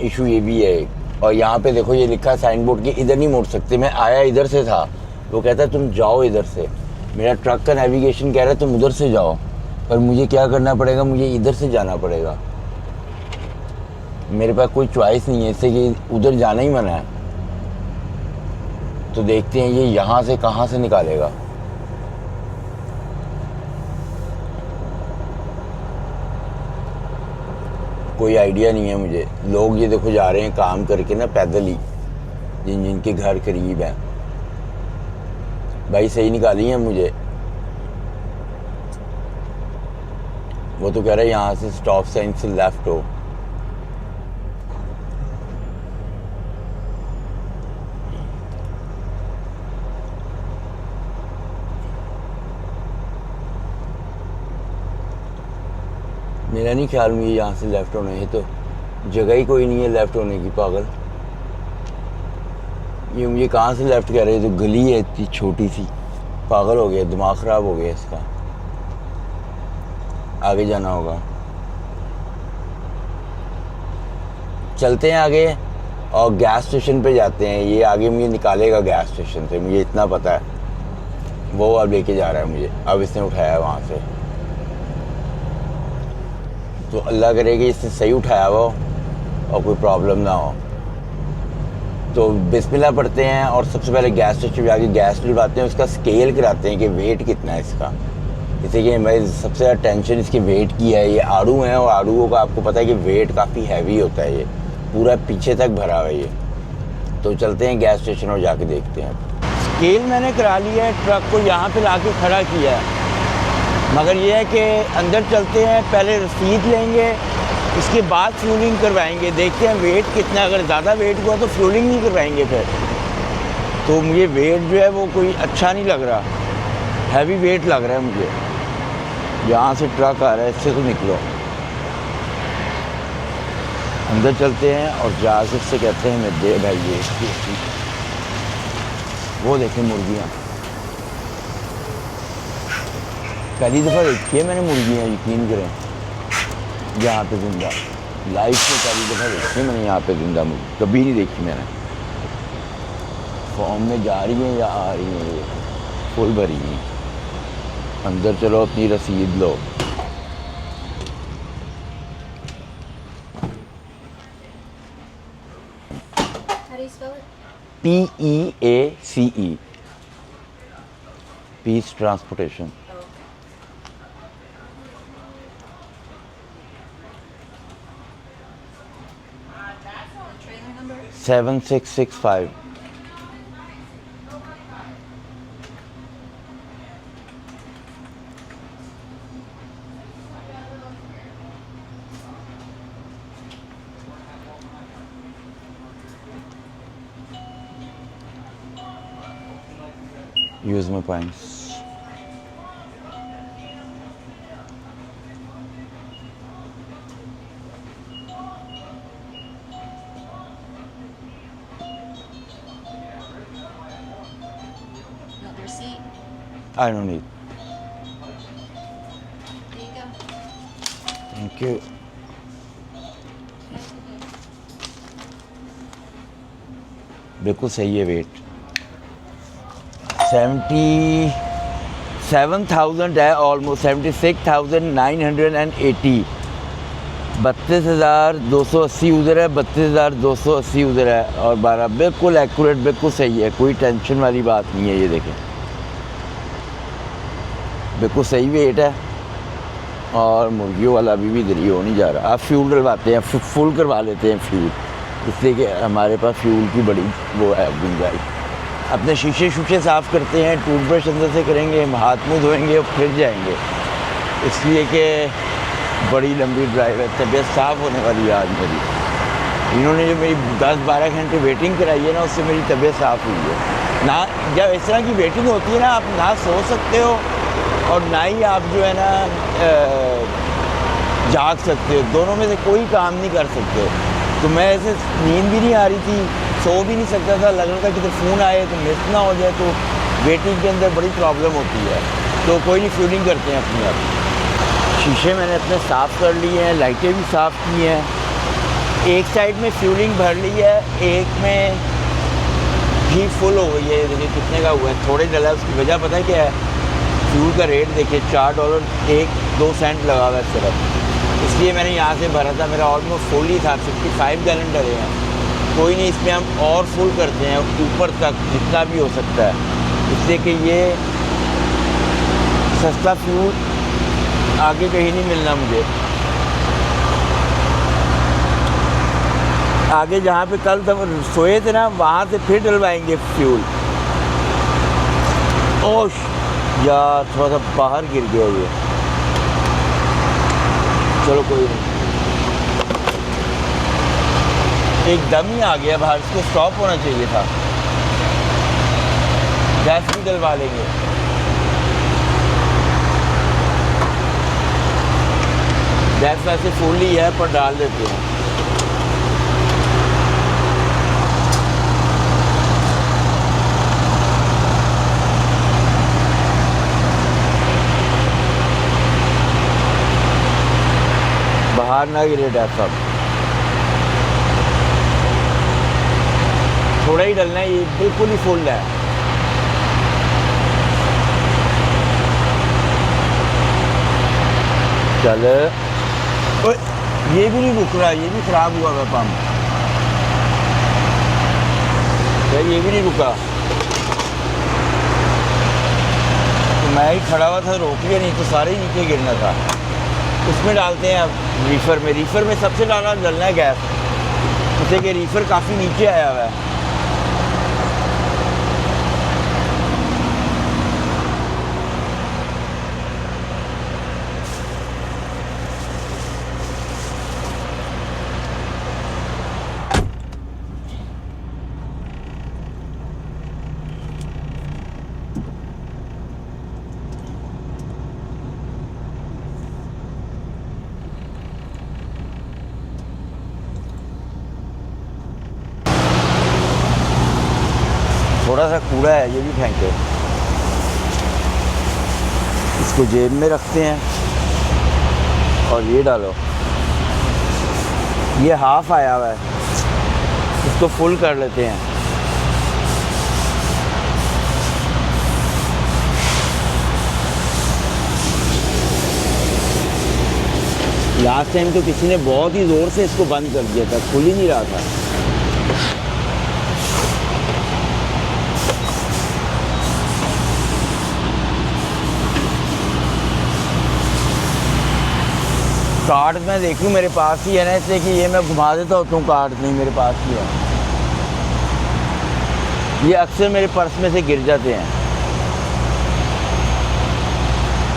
इशू ये भी है। और यहाँ पे देखो ये लिखा है साइन बोर्ड कि इधर नहीं मोड़ सकते। मैं आया इधर से था, वो कहता है तुम जाओ इधर से। मेरा ट्रक का नेविगेशन कह रहा है तुम उधर से जाओ, पर मुझे क्या करना पड़ेगा, मुझे इधर से जाना पड़ेगा। मेरे पास कोई चॉइस नहीं है, इससे कि उधर जाना ही मना है। तो देखते हैं ये यहाँ से कहाँ से निकालेगा। कोई आइडिया नहीं है मुझे। लोग ये देखो जा रहे हैं काम करके ना पैदल ही, जिनके घर करीब है। भाई सही निकाली है मुझे। वो तो कह रहा है यहाँ से स्टॉप साइन से लेफ्ट हो। मेरा नहीं ख्याल में यहाँ से लेफ़्ट होना है, तो जगह ही कोई नहीं है लेफ़्ट होने की। पागल, ये मुझे कहाँ से लेफ़्ट कह रहे हैं, तो गली है इतनी छोटी सी। पागल हो गया, दिमाग ख़राब हो गया इसका। आगे जाना होगा, चलते हैं आगे और गैस स्टेशन पे जाते हैं। ये आगे मुझे निकालेगा गैस स्टेशन से, मुझे इतना पता है। वो अब लेके जा रहा है मुझे, अब इसने उठाया है वहाँ से। तो अल्लाह करे कि इससे सही उठाया हो और कोई प्रॉब्लम ना हो। तो बिस्मिल्लाह पढ़ते हैं और सबसे पहले गैस स्टेशन पे जाके गैस डलवाते हैं, उसका स्केल कराते हैं कि वेट कितना है इसका। जैसे कि मैं सबसे ज़्यादा टेंशन इसके वेट की है। ये आड़ू है और आड़ूओं का आपको पता है कि वेट काफ़ी हैवी होता है, ये पूरा पीछे तक भरा हुआ है ये। तो चलते हैं गैस स्टेशन और जाके देखते हैं। स्केल मैंने करा लिया है, ट्रक को यहाँ पे ला के खड़ा किया है, मगर ये है कि अंदर चलते हैं, पहले रसीद लेंगे, इसके बाद फ्यूलिंग करवाएंगे। देखते हैं वेट कितना, अगर ज़्यादा वेट हुआ तो फ्यूलिंग नहीं करवाएंगे फिर। तो मुझे वेट जो है वो कोई अच्छा नहीं लग रहा, हैवी वेट लग रहा है मुझे। यहाँ से ट्रक आ रहा है, इससे तो निकलो। अंदर चलते हैं और जाके उससे कहते हैं मैं दे भाई ये इसकी। वो देखें मुर्गियाँ, पहली दफ़ा देखी है मैंने मुर्गियाँ, यकीन करें। यहाँ पे जिंदा लाइफ में पहली दफ़ा देखी है मैंने यहाँ पे जिंदा मुर्गी, कभी नहीं देखी मैंने। फॉर्म में जा रही हैं या आ रही हैं, ये फुल भरी हैं। अंदर चलो, अपनी रसीद लो। PEACE, peace transportation. Trailer number? 7665। Use my points. Want the receipt? I don't need. There you go. Thank you. बिल्कुल सही है वेट। 7000 है, ऑलमोस्ट 76,980। 32,280 उधर है, 32,280 उधर है और 12 बिल्कुल एक्यूरेट, बिल्कुल सही है, कोई टेंशन वाली बात नहीं है। ये देखें बिल्कुल सही वेट है और मुर्गियों वाला अभी भी इधर ही हो नहीं जा रहा। आप फ्यूल डलवाते हैं, फुल करवा लेते हैं फ्यूल, इसलिए कि हमारे पास फ्यूल की बड़ी वो है गुंजाइश। अपने शीशे साफ़ करते हैं, टूथब्रश अंदर से करेंगे, हाथ मुँह धोएंगे और फिर जाएंगे, इसलिए कि बड़ी लंबी ड्राइव है। तबीयत साफ़ होने वाली है आज मेरी। इन्होंने जो मेरी 10-12 घंटे वेटिंग कराई है ना, उससे मेरी तबीयत साफ़ हुई है ना। जब इस तरह की वेटिंग होती है ना, आप ना सो सकते हो और ना ही आप जो है ना जाग सकते हो, दोनों में से कोई काम नहीं कर सकते। तो मैं ऐसे नींद भी नहीं आ रही थी, सो भी नहीं सकता था, लग रहा था कि फ़ोन आए तो मिस ना हो जाए, तो वेटिंग के अंदर बड़ी प्रॉब्लम होती है। तो कोई नहीं, फ्यूलिंग करते हैं अपनी आप। शीशे मैंने अपने साफ़ कर लिए हैं, लाइटें भी साफ़ की हैं। एक साइड में फ्यूलिंग भर ली है, एक में भी फुल हो गई है। देखिए कितने का हुआ है, थोड़े डला है। उसकी वजह पता है क्या है? फ्यूल का रेट देखिए $4.02 लगा हुआ है सिर्फ, इसलिए मैंने यहाँ से भरा था। मेरा ऑलमोस्ट फुल ही था, 55 गैलन डले हैं। कोई नहीं, इसमें हम और फुल करते हैं ऊपर तक जितना भी हो सकता है, इससे कि ये सस्ता फ्यूल आगे कहीं नहीं मिलना मुझे। आगे जहाँ पे कल तक सोए थे ना, वहाँ से फिर डलवाएंगे फ्यूल। ओश यार, थोड़ा सा बाहर गिर गया ये, चलो कोई नहीं। एकदम ही आ गया बाहर, इसको स्टॉप होना चाहिए था। गैस भी डलवा लेंगे। गैस वैसे फुल ही है, पर डाल देते हैं। बाहर ना गिरे डैप सब, थोड़ा ही डलना है, ये बिल्कुल ही फुल है। चल, ये भी नहीं रुक रहा, ये भी ख़राब हुआ है पंप, ये भी नहीं रुका। तो मैं ही खड़ा हुआ था, रोक लिया, नहीं तो सारे ही नीचे गिरना था। उसमें डालते हैं अब रीफ़र में। रीफ़र में सबसे ज़्यादा डलना है गैस, जैसे कि रीफ़र काफ़ी नीचे आया हुआ है। थोड़ा सा कूड़ा है, ये भी फेंके। इसको जेब में रखते हैं और ये डालो। ये हाफ आया हुआ है, इसको फुल कर लेते हैं। लास्ट टाइम तो किसी ने बहुत ही ज़ोर से इसको बंद कर दिया था, खुल ही नहीं रहा था। कार्ड मैं देखूँ मेरे पास ही है ना, इसलिए कि ये मैं घुमा देता होता हूँ, कार्ड नहीं मेरे पास ही है। ये अक्सर मेरे पर्स में से गिर जाते हैं।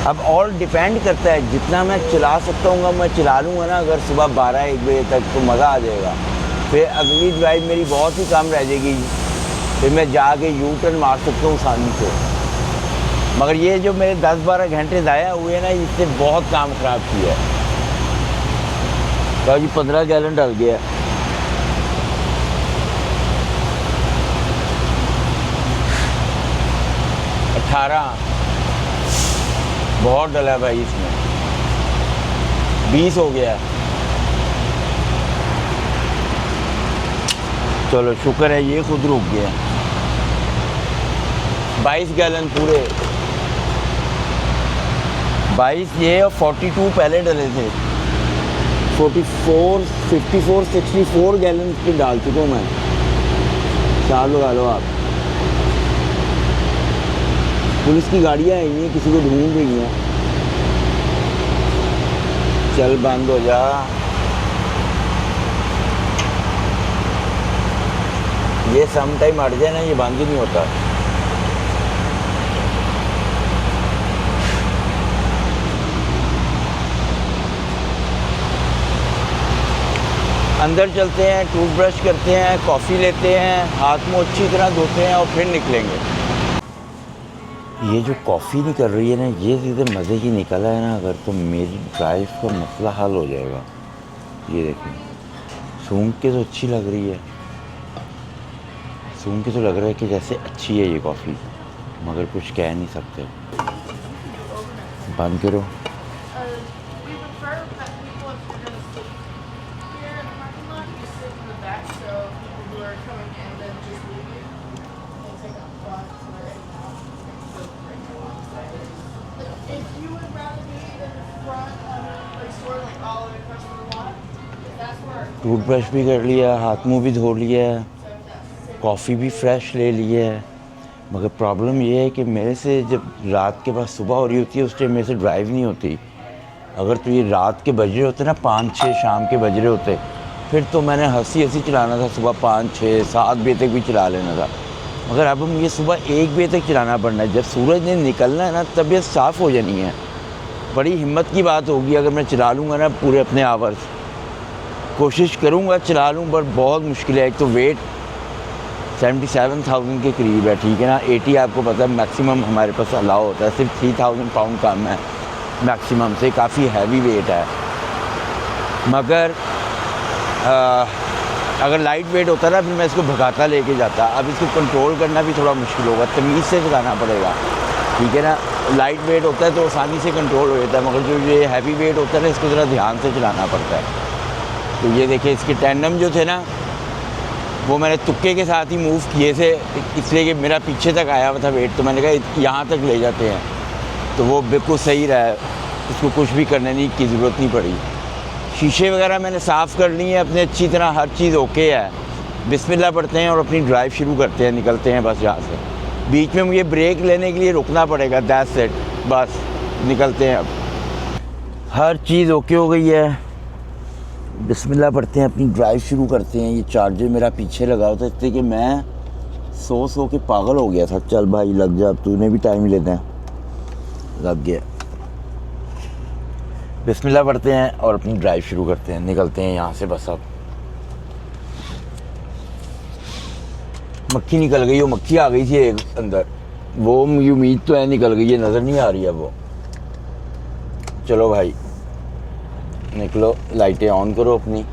अब और डिपेंड करता है, जितना मैं चला सकता हूँ मैं चला लूँगा ना। अगर सुबह 12-1 बजे तक तो मज़ा आ जाएगा। फिर अगली ड्राइव मेरी बहुत ही कम रह जाएगी, फिर मैं जाके यू टर्न मार सकता हूँ आसानी से। मगर ये जो मेरे 10-12 घंटे ज़ाया हुए ना, इससे बहुत काम ख़राब किया है। तो जी 15 गैलन डल गया। बहुत डला है भाई इसमें, 20 हो गया। चलो शुक्र है ये खुद रुक गया। 22 गैलन पूरे। 22 ये और 42 पहले डले थे। 44 54 64 गैलन की डाल चुका हूँ मैं। हिसाब लगा लो आप। पुलिस की गाड़ियाँ आई हैं, किसी को ढूंढ रही हैं। चल बंद हो जा। ये सम टाइम हट जाए ना, ये बंद ही नहीं होता। अंदर चलते हैं, टूथब्रश करते हैं, कॉफ़ी लेते हैं, हाथ मुँह अच्छी तरह धोते हैं और फिर निकलेंगे। ये जो कॉफ़ी नहीं कर रही है ना, ये सीधे मज़े की निकला है ना अगर, तो मेरी ड्राइव का मसला हल हो जाएगा। ये देखिए, सूंघ के तो अच्छी लग रही है, सूंघ के तो लग रहा है कि जैसे अच्छी है ये कॉफ़ी, मगर कुछ कह नहीं सकते। बंद करो। टूथब्रश भी कर लिया, हाथ मुंह भी धो लिया, कॉफ़ी भी फ्रेश ले ली है, मगर प्रॉब्लम ये है कि मेरे से जब रात के बाद सुबह हो रही होती है उस टाइम मेरे से ड्राइव नहीं होती। अगर तो ये रात के बज रहे होते ना, 5-6 शाम के बज रहे होते, फिर तो मैंने हंसी चलाना था, सुबह 5-6-7 बजे तक भी चला लेना था। मगर अब मुझे सुबह 1 बजे तक चलाना पड़ना है। जब सूरज ने निकलना है ना, तबीयत साफ़ हो जानी है। बड़ी हिम्मत की बात होगी अगर मैं चला लूँगा ना पूरे अपने आवर्स। कोशिश करूँगा चला लूँ, पर बहुत मुश्किल है। एक तो वेट 77,000 के करीब है, ठीक है ना। 80 आपको पता है मैक्सिमम हमारे पास अलाउ होता है, सिर्फ 3,000 पाउंड कम है मैक्सिमम से, काफ़ी हैवी वेट है। मगर अगर लाइट वेट होता ना, फिर मैं इसको भगाता लेके जाता। अब इसको कंट्रोल करना भी थोड़ा मुश्किल होगा, तमीज़ से चलाना पड़ेगा, ठीक है ना। लाइट वेट होता है तो आसानी से कंट्रोल हो जाता है, मगर जो ये हैवी वेट होता है ना, इसको ज़रा ध्यान से चलाना पड़ता है। तो ये देखिए, इसके टैंडम जो थे ना, वो मैंने तुक्के के साथ ही मूव किए थे, इसलिए कि मेरा पीछे तक आया हुआ था वेट, तो मैंने कहा यहाँ तक ले जाते हैं, तो वो बिल्कुल सही रहा है। उसको कुछ भी करने की ज़रूरत नहीं पड़ी। शीशे वगैरह मैंने साफ़ कर लिए हैं अपने अच्छी तरह, हर चीज़ ओके है। बिस्मिल्लाह पढ़ते हैं और अपनी ड्राइव शुरू करते हैं, निकलते हैं बस यहाँ से। बीच में मुझे ब्रेक लेने के लिए रुकना पड़ेगा, दैट्स इट, बस निकलते हैं। अब हर चीज़ ओके हो गई है, बिस्मिल्लाह पढ़ते हैं, अपनी ड्राइव शुरू करते हैं। ये चार्जर मेरा पीछे लगा हुआ था, इसलिए कि मैं सो के पागल हो गया था। चल भाई लग जा, अब तूने भी टाइम लेना है। लग गया। बिस्मिल्लाह पढ़ते हैं और अपनी ड्राइव शुरू करते हैं, निकलते हैं यहाँ से बस। अब मक्खी निकल गई, वो मक्खी आ गई थी एक अंदर, वो मुझे उम्मीद तो है निकल गई है, नज़र नहीं आ रही है वो। चलो भाई निकलो, लाइटें ऑन करो अपनी।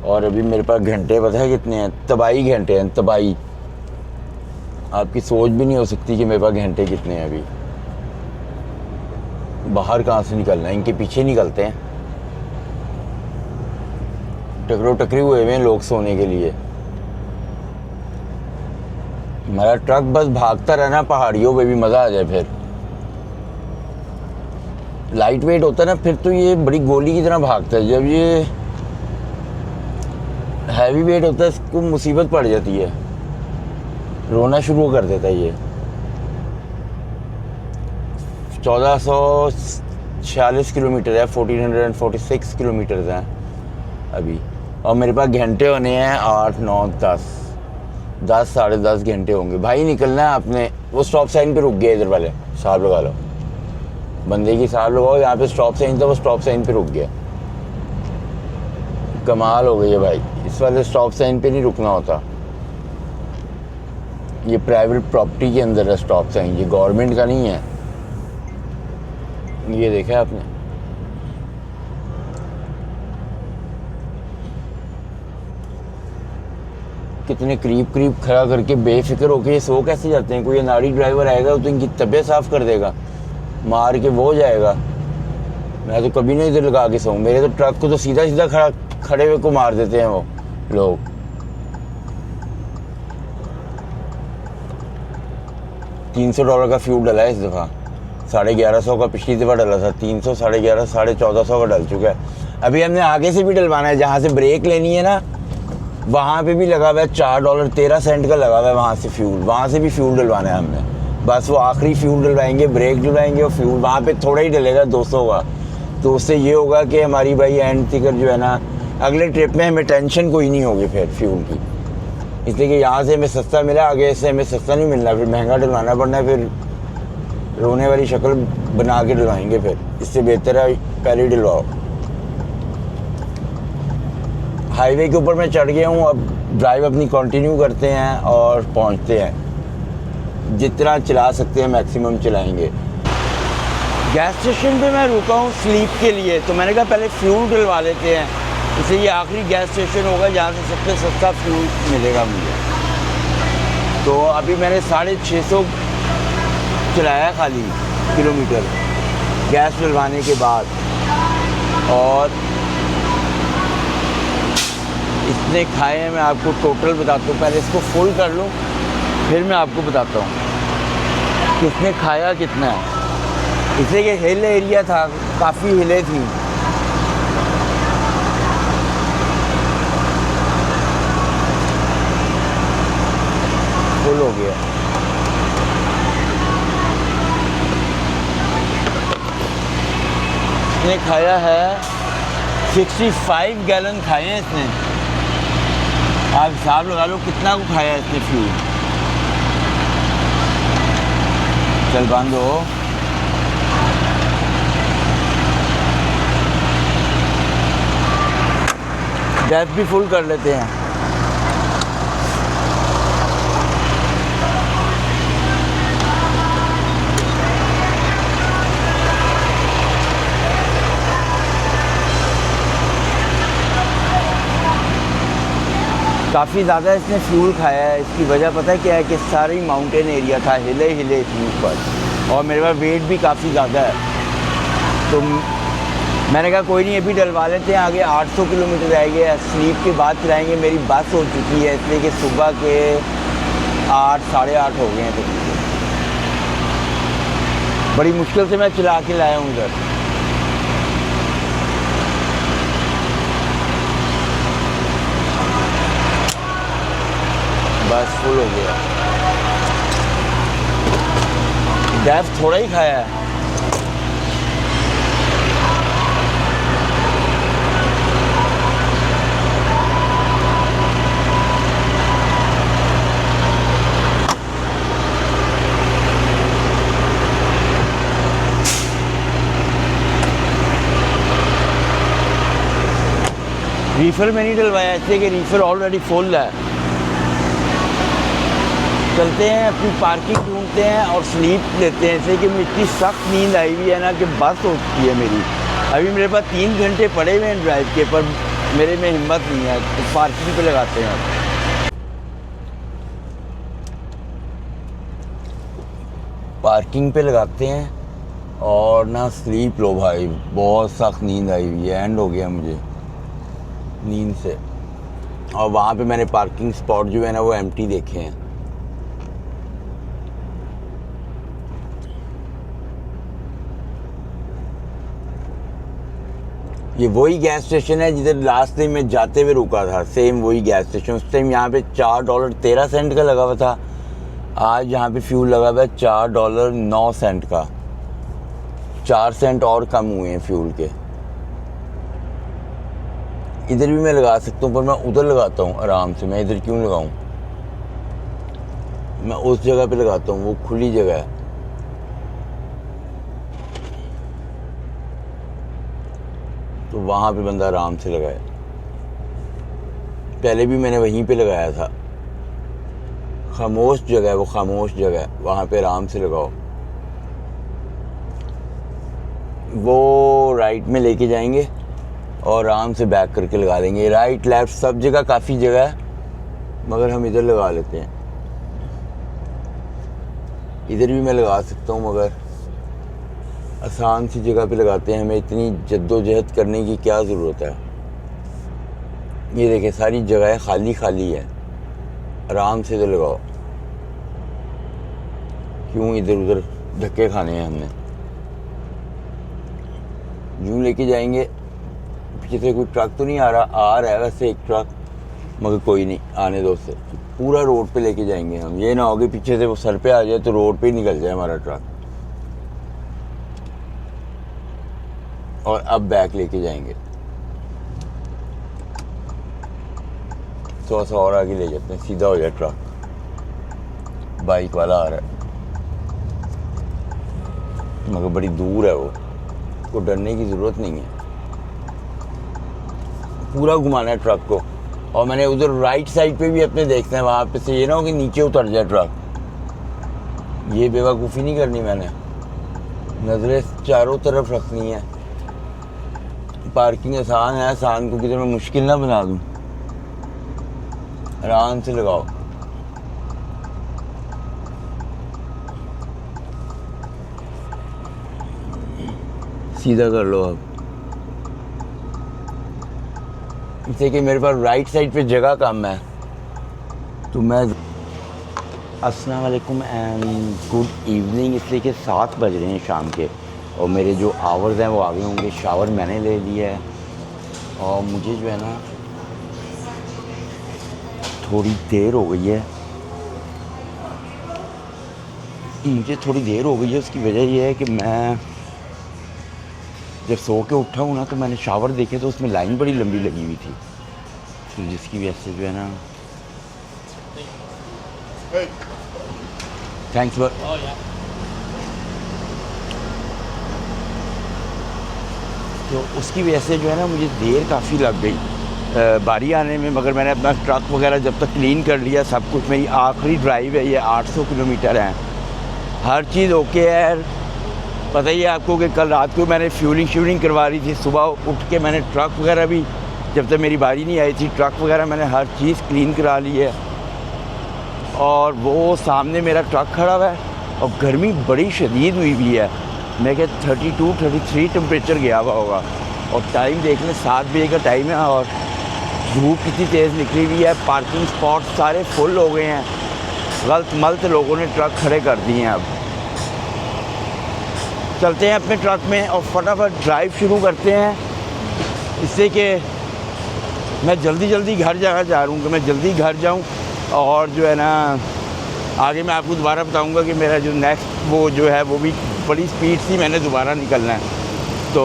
और अभी मेरे पास घंटे पता है कितने हैं? तबाही घंटे हैं, तबाही। आपकी सोच भी नहीं हो सकती कि मेरे पास घंटे कितने हैं। अभी बाहर कहाँ से निकलना है, इनके पीछे निकलते हैं। टकरो टकरी हुए हैं लोग सोने के लिए। हमारा ट्रक बस भागता रहना पहाड़ियों पे भी, मज़ा आ जाए। फिर लाइट वेट होता है ना, फिर तो ये बड़ी गोली की तरह भागता है। जब ये हैवी वेट होता है, इसको मुसीबत पड़ जाती है, रोना शुरू कर देता है। ये 1446 किलोमीटर है, 1446 किलोमीटर हैं अभी। और मेरे पास घंटे होने हैं 8, 9, 10 साढ़े 10 घंटे होंगे। भाई निकलना है आपने। वो स्टॉप साइन पे रुक गया, इधर वाले साहब लगा लो, बंदे की साहब लगाओ। यहाँ पे स्टॉप साइन था, वो स्टॉप साइन पे रुक गया। कमाल हो गई है भाई, इस वाले स्टॉप साइन पे नहीं रुकना होता। ये प्राइवेट प्रॉपर्टी के अंदर है स्टॉप साइन, ये गवर्नमेंट का नहीं है। ये देखा आपने? कितने करीब खड़ा करके बेफिक्र होके ये सो कैसे जाते हैं। कोई अनाड़ी ड्राइवर आएगा तो इनकी तबीयत साफ़ कर देगा, मार के वो जाएगा। मैं तो कभी नहीं इधर लगा के सोऊं। मेरे तो ट्रक को तो सीधा खड़े हुए को मार देते हैं वो लोग। $300 का फ्यूल डला है इस दफ़ा, 1150 का पिछली दफ़ा डला था, 300, 1150, 1450 का डल चुका है। अभी हमने आगे से भी डलवाना है, जहाँ से ब्रेक लेनी है ना वहाँ पे भी लगा हुआ है $4.13 का लगा हुआ है, वहाँ से फ्यूल, वहाँ से भी फ्यूल डलवाना है हमने। बस वो आखिरी फ्यूल डलवाएंगे, ब्रेक डलवाएंगे और फ्यूल वहाँ पे थोड़ा ही डलेगा 200 का। तो उससे ये होगा कि हमारी भाई एंड तिकर जो है ना अगले ट्रिप में हमें टेंशन कोई नहीं होगी फिर फ्यूल की, इसलिए कि यहाँ से हमें सस्ता मिला, आगे से हमें सस्ता नहीं मिलना, फिर महंगा डलवाना पड़ना है, फिर रोने वाली शक्ल बना के डलवाएंगे। फिर इससे बेहतर है पहले ही डलवाओ। हाईवे के ऊपर मैं चढ़ गया हूँ, अब ड्राइव अपनी कंटिन्यू करते हैं और पहुँचते हैं। जितना चला सकते हैं मैक्सिमम चलाएंगे। गैस स्टेशन पे मैं रुका हूँ स्लीप के लिए, तो मैंने कहा पहले फ्यूल डलवा लेते हैं, इसलिए ये आखिरी गैस स्टेशन होगा जहाँ से सबसे सस्ता फ्यूल मिलेगा मुझे। तो अभी मैंने 650 चलाया खाली किलोमीटर गैस डलवाने के बाद, और इसने खाए हैं, मैं आपको टोटल बताता हूँ। पहले इसको फुल कर लूँ फिर मैं आपको बताता हूँ कि इसने खाया कितना है। इसलिए कि हिल एरिया था, काफ़ी हिलें थी। फुल हो गया। इसने खाया है 65 गैलन खाए हैं इसने। आप हिसाब लगा लो कितना को खाया है इसने फ्यूल। चल बंद हो। गैस भी फुल कर लेते हैं। काफ़ी ज़्यादा इसने फ्यूल खाया है। इसकी वजह पता है क्या है कि सारी माउंटेन एरिया था, हिले थी ऊपर, और मेरे पास वेट भी काफ़ी ज़्यादा है। तो मैंने कहा कोई नहीं, अभी डलवा लेते हैं, आगे 800 किलोमीटर रह गया, स्लीप के बाद चलाएंगे। मेरी बस हो चुकी है, इसलिए कि सुबह के 8, साढ़े 8 हो गए हैं। तो बड़ी मुश्किल से मैं चला के लाया हूँ इधर। बस फुल हो गया। गैस थोड़ा ही खाया है। रीफिल में नहीं डलवाया इसलिए कि रीफिल ऑलरेडी फुल है। चलते हैं, अपनी पार्किंग ढूंढते हैं और स्लीप लेते हैं, इसलिए कि मुझे इतनी सख्त नींद आई हुई है ना कि बस हो चुकी है मेरी। अभी मेरे पास 3 घंटे पड़े हुए हैं ड्राइव के, पर मेरे में हिम्मत नहीं है। तो पार्किंग पे लगाते हैं अब। पार्किंग पे लगाते हैं और ना स्लीप लो भाई, बहुत सख्त नींद आई हुई है। एंड हो गया मुझे नींद से। और वहाँ पे मैंने पार्किंग स्पॉट जो है ना वो एम्प्टी देखे हैं। ये वही गैस स्टेशन है जिधर लास्ट टाइम मैं जाते हुए रुका था, सेम वही गैस स्टेशन। उस टाइम यहाँ पे $4.13 का लगा हुआ था। आज यहाँ पे फ्यूल लगा हुआ है $4.09 का। 4 सेंट और कम हुए हैं फ्यूल के। इधर भी मैं लगा सकता हूँ, पर मैं उधर लगाता हूँ आराम से। मैं इधर क्यों लगाऊँ, मैं उस जगह पे लगाता हूँ, वो खुली जगह है। तो वहाँ पे बंदा आराम से लगाए। पहले भी मैंने वहीं पे लगाया था। खामोश जगह है, वो खामोश जगह है, वहाँ पे आराम से लगाओ। वो राइट में लेके जाएंगे और आराम से बैक करके लगा लेंगे। राइट लेफ्ट सब जगह काफ़ी जगह है, मगर हम इधर लगा लेते हैं। इधर भी मैं लगा सकता हूँ, मगर आसान सी जगह पे लगाते हैं। हमें इतनी जद्दोजहद करने की क्या ज़रूरत है। ये देखें सारी जगह खाली खाली है, आराम से इधर लगाओ। क्यों इधर उधर धक्के खाने हैं हमने। यूँ लेके जाएंगे। पीछे से कोई ट्रक तो नहीं आ रहा है वैसे एक ट्रक, मगर कोई नहीं, आने दो उससे। पूरा रोड पे लेके जाएंगे हम, ये ना हो कि पीछे से वो सर पे आ जाए तो रोड पे ही निकल जाए हमारा ट्रक। और अब बैक लेके जाएंगे, थोड़ा सा और आगे ले जाते हैं, सीधा हो जाए ट्रक। बाइक वाला आ रहा है मगर बड़ी दूर है वो, को डरने की ज़रूरत नहीं है। पूरा घुमाना है ट्रक को। और मैंने उधर राइट साइड पे भी अपने देखना है, वहाँ पे से ये ना हो कि नीचे उतर जाए ट्रक। ये बेवकूफ़ी नहीं करनी मैंने, नज़रें चारों तरफ रखनी है। पार्किंग आसान है, आसान को किधर मैं मुश्किल ना बना दूँ। आराम से लगाओ। सीधा कर लो अब, इससे कि मेरे पास राइट साइड पे जगह कम है तो मैं। अस्सलाम वालेकुम एंड गुड इवनिंग। इसलिए कि 7 बज रहे हैं शाम के और मेरे जो आवर्स हैं वो आगे होंगे। शावर मैंने ले लिया है और मुझे जो है ना थोड़ी देर हो गई है। मुझे थोड़ी देर हो गई है, उसकी वजह यह है कि मैं जब सो के उठा हूँ ना तो मैंने शावर देखे तो उसमें लाइन बड़ी लंबी लगी हुई थी, तो जिसकी वजह से जो है ना थैंक्स बट तो उसकी वजह से जो है ना मुझे देर काफ़ी लग गई बारी आने में। मगर मैंने अपना ट्रक वगैरह जब तक क्लीन कर लिया सब कुछ, मेरी आखिरी ड्राइव है ये, 800 किलोमीटर है, हर चीज़ ओके है। पता ही है आपको कि कल रात को मैंने फ्यूलिंग करवा रही थी, सुबह उठ के मैंने ट्रक वगैरह भी, जब तक मेरी बारी नहीं आई थी, ट्रक वगैरह मैंने हर चीज़ क्लीन करा ली है। और वो सामने मेरा ट्रक खड़ा हुआ है और गर्मी बड़ी शदीद हुई हुई है। मैं क्या 32-33 टेम्परेचर गया हुआ होगा। और टाइम देख लें 7 बजे का टाइम है और धूप कितनी तेज़ निकली हुई है। पार्किंग स्पॉट सारे फुल हो गए हैं, गलत मलत लोगों ने ट्रक खड़े कर दिए हैं। अब चलते हैं अपने ट्रक में और फटाफट ड्राइव शुरू करते हैं, इससे कि मैं जल्दी घर जा रहा हूँ कि मैं जल्दी घर जाऊँ। और जो है ना आगे मैं आपको दोबारा बताऊँगा कि मेरा जो नेक्स्ट वो जो है वो भी बड़ी स्पीड से मैंने दोबारा निकलना है। तो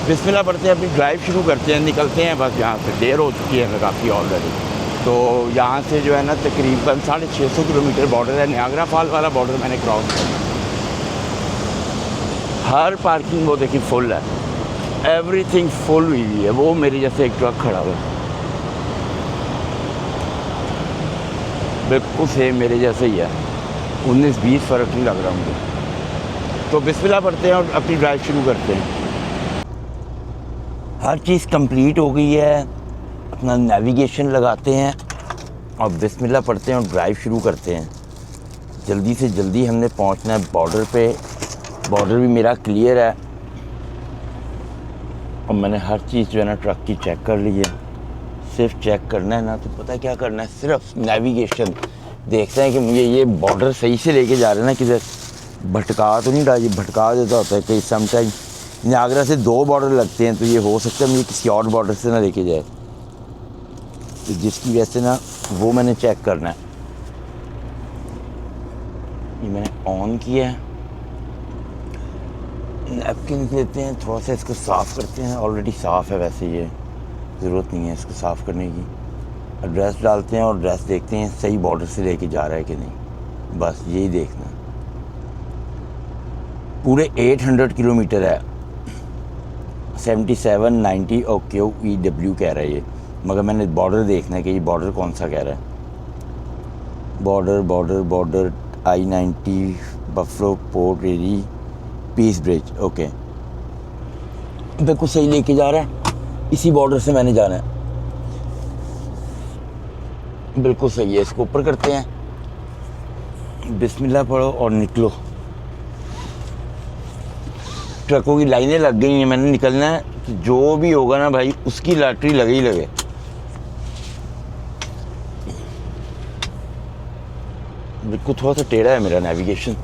बिस्मिल्लाह पढ़ते हैं, अपनी ड्राइव शुरू करते हैं, निकलते हैं। बस यहाँ से देर हो चुकी है काफ़ी ऑलरेडी। तो यहाँ से जो है ना तकरीबन 650 किलोमीटर बॉर्डर है, नियाग्रा फॉल वाला बॉर्डर मैंने क्रॉस करना। हर पार्किंग वो देखिए फुल है, एवरीथिंग फुल हुई है। वो मेरे जैसे एक ट्रक खड़ा हुआ है, बिल्कुल सेम मेरे जैसे ही है, 19-20 फ़र्क नहीं लग रहा मुझे। तो बिस्मिल्लाह पढ़ते हैं और अपनी ड्राइव शुरू करते हैं। हर चीज़ कंप्लीट हो गई है, अपना नेविगेशन लगाते हैं और बिस्मिल्लाह पढ़ते हैं और ड्राइव शुरू करते हैं। जल्दी से जल्दी हमने पहुंचना है बॉर्डर पे। बॉर्डर भी मेरा क्लियर है और मैंने हर चीज़ जो है ना ट्रक की चेक कर ली है। सिर्फ चेक करना है ना, तो पता क्या करना है, सिर्फ नेविगेशन देखते हैं कि मुझे ये बॉर्डर सही से लेके जा रहे हैं ना, किधर भटका तो नहीं रहा। ये भटका देता होता है कई समटाइम। नियाग्रा से 2 बॉर्डर लगते हैं तो ये हो सकता है मुझे किसी और बॉर्डर से ना लेके जाए, तो जिसकी वजह से ना वो मैंने चेक करना है। ये मैंने ऑन किया है, नैपकिन लेते हैं, थोड़ा सा इसको साफ़ करते हैं। ऑलरेडी साफ़ है वैसे, ये ज़रूरत नहीं है इसको साफ़ करने की। एड्रेस डालते हैं और एड्रेस देखते हैं सही बॉर्डर से लेके जा रहा है कि नहीं, बस यही देखना। पूरे 800 किलोमीटर है, 7790 और QEW कह रहा है ये, मगर मैंने बॉर्डर देखना है कि ये बॉर्डर कौन सा कह रहा है। बॉर्डर I-90 बफलो पोर्ट एरी पीस ब्रिज, ओके, बिल्कुल सही लेके जा रहा है। इसी बॉर्डर से मैंने जाना है, बिल्कुल सही है। इसको ऊपर करते हैं, बिस्मिल्लाह पढ़ो और निकलो। ट्रकों की लाइनें लग गई हैं, मैंने निकलना है। कि जो भी होगा ना भाई उसकी लॉटरी लगे ही लगे। बिल्कुल थोड़ा सा टेढ़ा है मेरा नेविगेशन,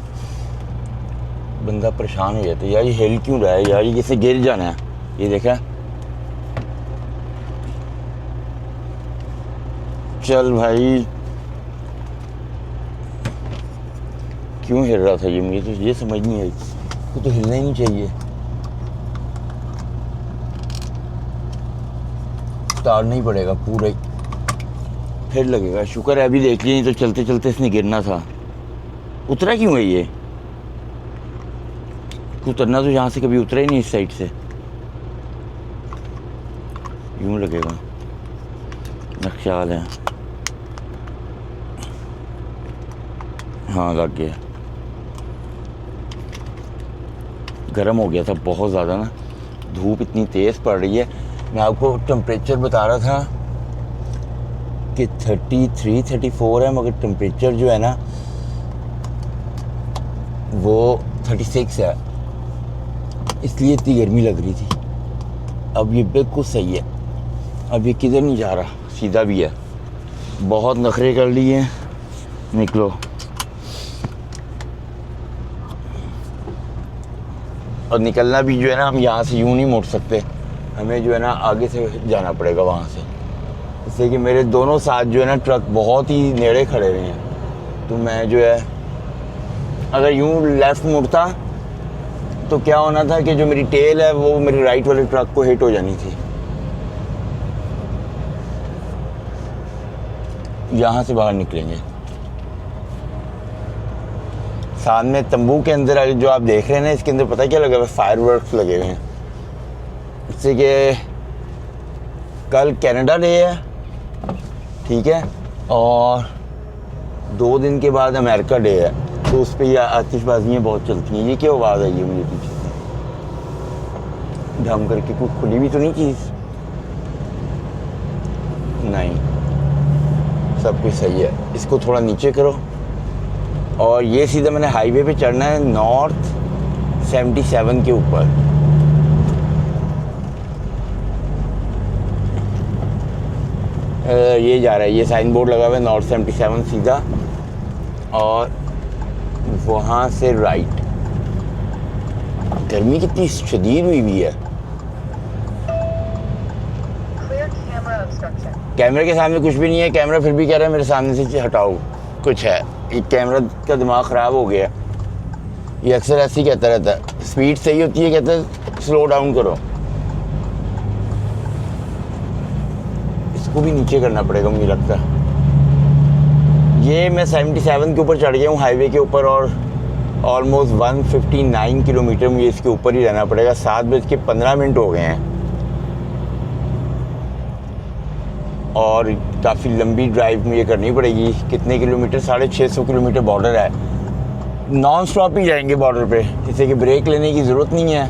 बंदा परेशान हो जाता है यार, ये हिल क्यों रहा है यार, ये किसे गिर जाना है। ये देखा, चल भाई क्यों हिल रहा था ये, मुझे तो ये समझ नहीं आई, तो हिलना ही नहीं चाहिए। उतारना ही पड़ेगा पूरा ही, फिर लगेगा। शुक्र है अभी देख लिया, नहीं तो चलते चलते इसने गिरना था। उतरा क्यों है ये, उतरना तो यहाँ से कभी उतरा ही नहीं इस साइड से, यूं लगेगा। नक्शाल है, हाँ लग गया। गर्म हो गया था बहुत ज़्यादा ना, धूप इतनी तेज़ पड़ रही है। मैं आपको टेम्परेचर बता रहा था कि 33-34 है, मगर टेम्परेचर जो है ना वो 36 है, इसलिए इतनी गर्मी लग रही थी। अब ये बिल्कुल सही है, अब ये किधर नहीं जा रहा, सीधा भी है। बहुत नखरे कर लिए, निकलो। और निकलना भी जो है ना, हम यहाँ से यूँ नहीं मुड़ सकते, हमें जो है ना आगे से जाना पड़ेगा वहाँ से। इसलिए कि मेरे दोनों साथ जो है ना ट्रक बहुत ही नेड़े खड़े हुए हैं, तो मैं जो है अगर यूँ लेफ़्ट मुड़ता तो क्या होना था कि जो मेरी टेल है वो मेरी राइट वाले ट्रक को हिट हो जानी थी। यहाँ से बाहर निकलेंगे, सामने तंबू के अंदर जो आप देख रहे हैं ना, इसके अंदर पता क्या लगा हुआ है, फायरवर्क्स लगे हुए हैं। इससे कि कल कनाडा डे है, ठीक है, और 2 दिन के बाद अमेरिका डे है, तो उस पर ये आतिशबाजियाँ बहुत चलती हैं। ये क्या आवाज़ आई है मुझे पीछे से, ढम करके कुछ खुली भी तो नहीं चीज़, नहीं, सब कुछ सही है। इसको थोड़ा नीचे करो, और ये सीधा मैंने हाईवे पे चढ़ना है नॉर्थ 77 के ऊपर। ये जा रहा है, ये साइन बोर्ड लगा हुआ है नॉर्थ 77 सीधा, और वहाँ से राइट। गर्मी कितनी शदीद हुई हुई है। कैमरे के सामने कुछ भी नहीं है, कैमरा फिर भी कह रहा है मेरे सामने से हटाओ, कुछ है। ये कैमरा का दिमाग ख़राब हो गया, ये अक्सर ऐसे ही कहता रहता है। स्पीड सही होती है, कहता है स्लो डाउन करो। इसको भी नीचे करना पड़ेगा मुझे लगता है। ये मैं 77 के ऊपर चढ़ गया हूँ हाईवे के ऊपर, और ऑलमोस्ट 159 किलोमीटर मुझे इसके ऊपर ही रहना पड़ेगा। 7:15 हो गए हैं, और काफ़ी लंबी ड्राइव मुझे करनी पड़ेगी। कितने किलोमीटर, 650 किलोमीटर बॉर्डर है। नॉन स्टॉप ही जाएंगे बॉर्डर पे, जैसे कि ब्रेक लेने की ज़रूरत नहीं है,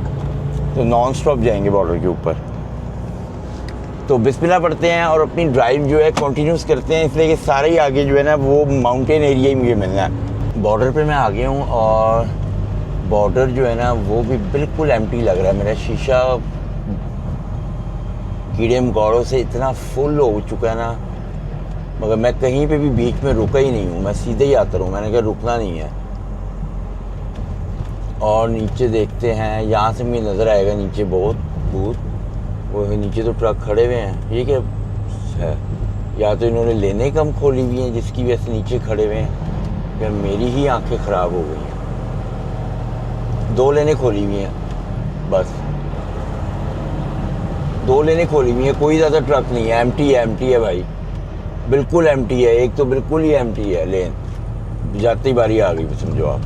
तो नॉन स्टॉप जाएंगे बॉर्डर के ऊपर। तो बिस्मिल्लाह पढ़ते हैं और अपनी ड्राइव जो है कंटिन्यूस करते हैं, इसलिए कि सारे ही आगे जो है ना वो माउंटेन एरिया ही मुझे मिलना है। बॉर्डर पे मैं आ गया हूँ, और बॉर्डर जो है ना वो भी बिल्कुल एम्प्टी लग रहा है। मेरा शीशा कीड़े मकोड़ों से इतना फुल हो चुका है ना, मगर मैं कहीं पे भी बीच में रुका ही नहीं हूँ, मैं सीधे ही आता रहूँ, मैंने कहा रुकना नहीं है। और नीचे देखते हैं, यहाँ से मुझे नज़र आएगा नीचे बहुत भूत, वो नीचे तो ट्रक खड़े हुए हैं। ये क्या है, या तो इन्होंने लेने कम खोली हुई हैं जिसकी वजह से नीचे खड़े हुए हैं, या मेरी ही आंखें ख़राब हो गई हैं। 2 लेने खोली हुई हैं, बस 2 लेने खोली हुई हैं, कोई ज़्यादा ट्रक नहीं है। एम्प्टी है भाई, बिल्कुल एम्प्टी है। एक तो बिल्कुल ही एम्प्टी है लेन, जाती बारी आ गई समझो आप,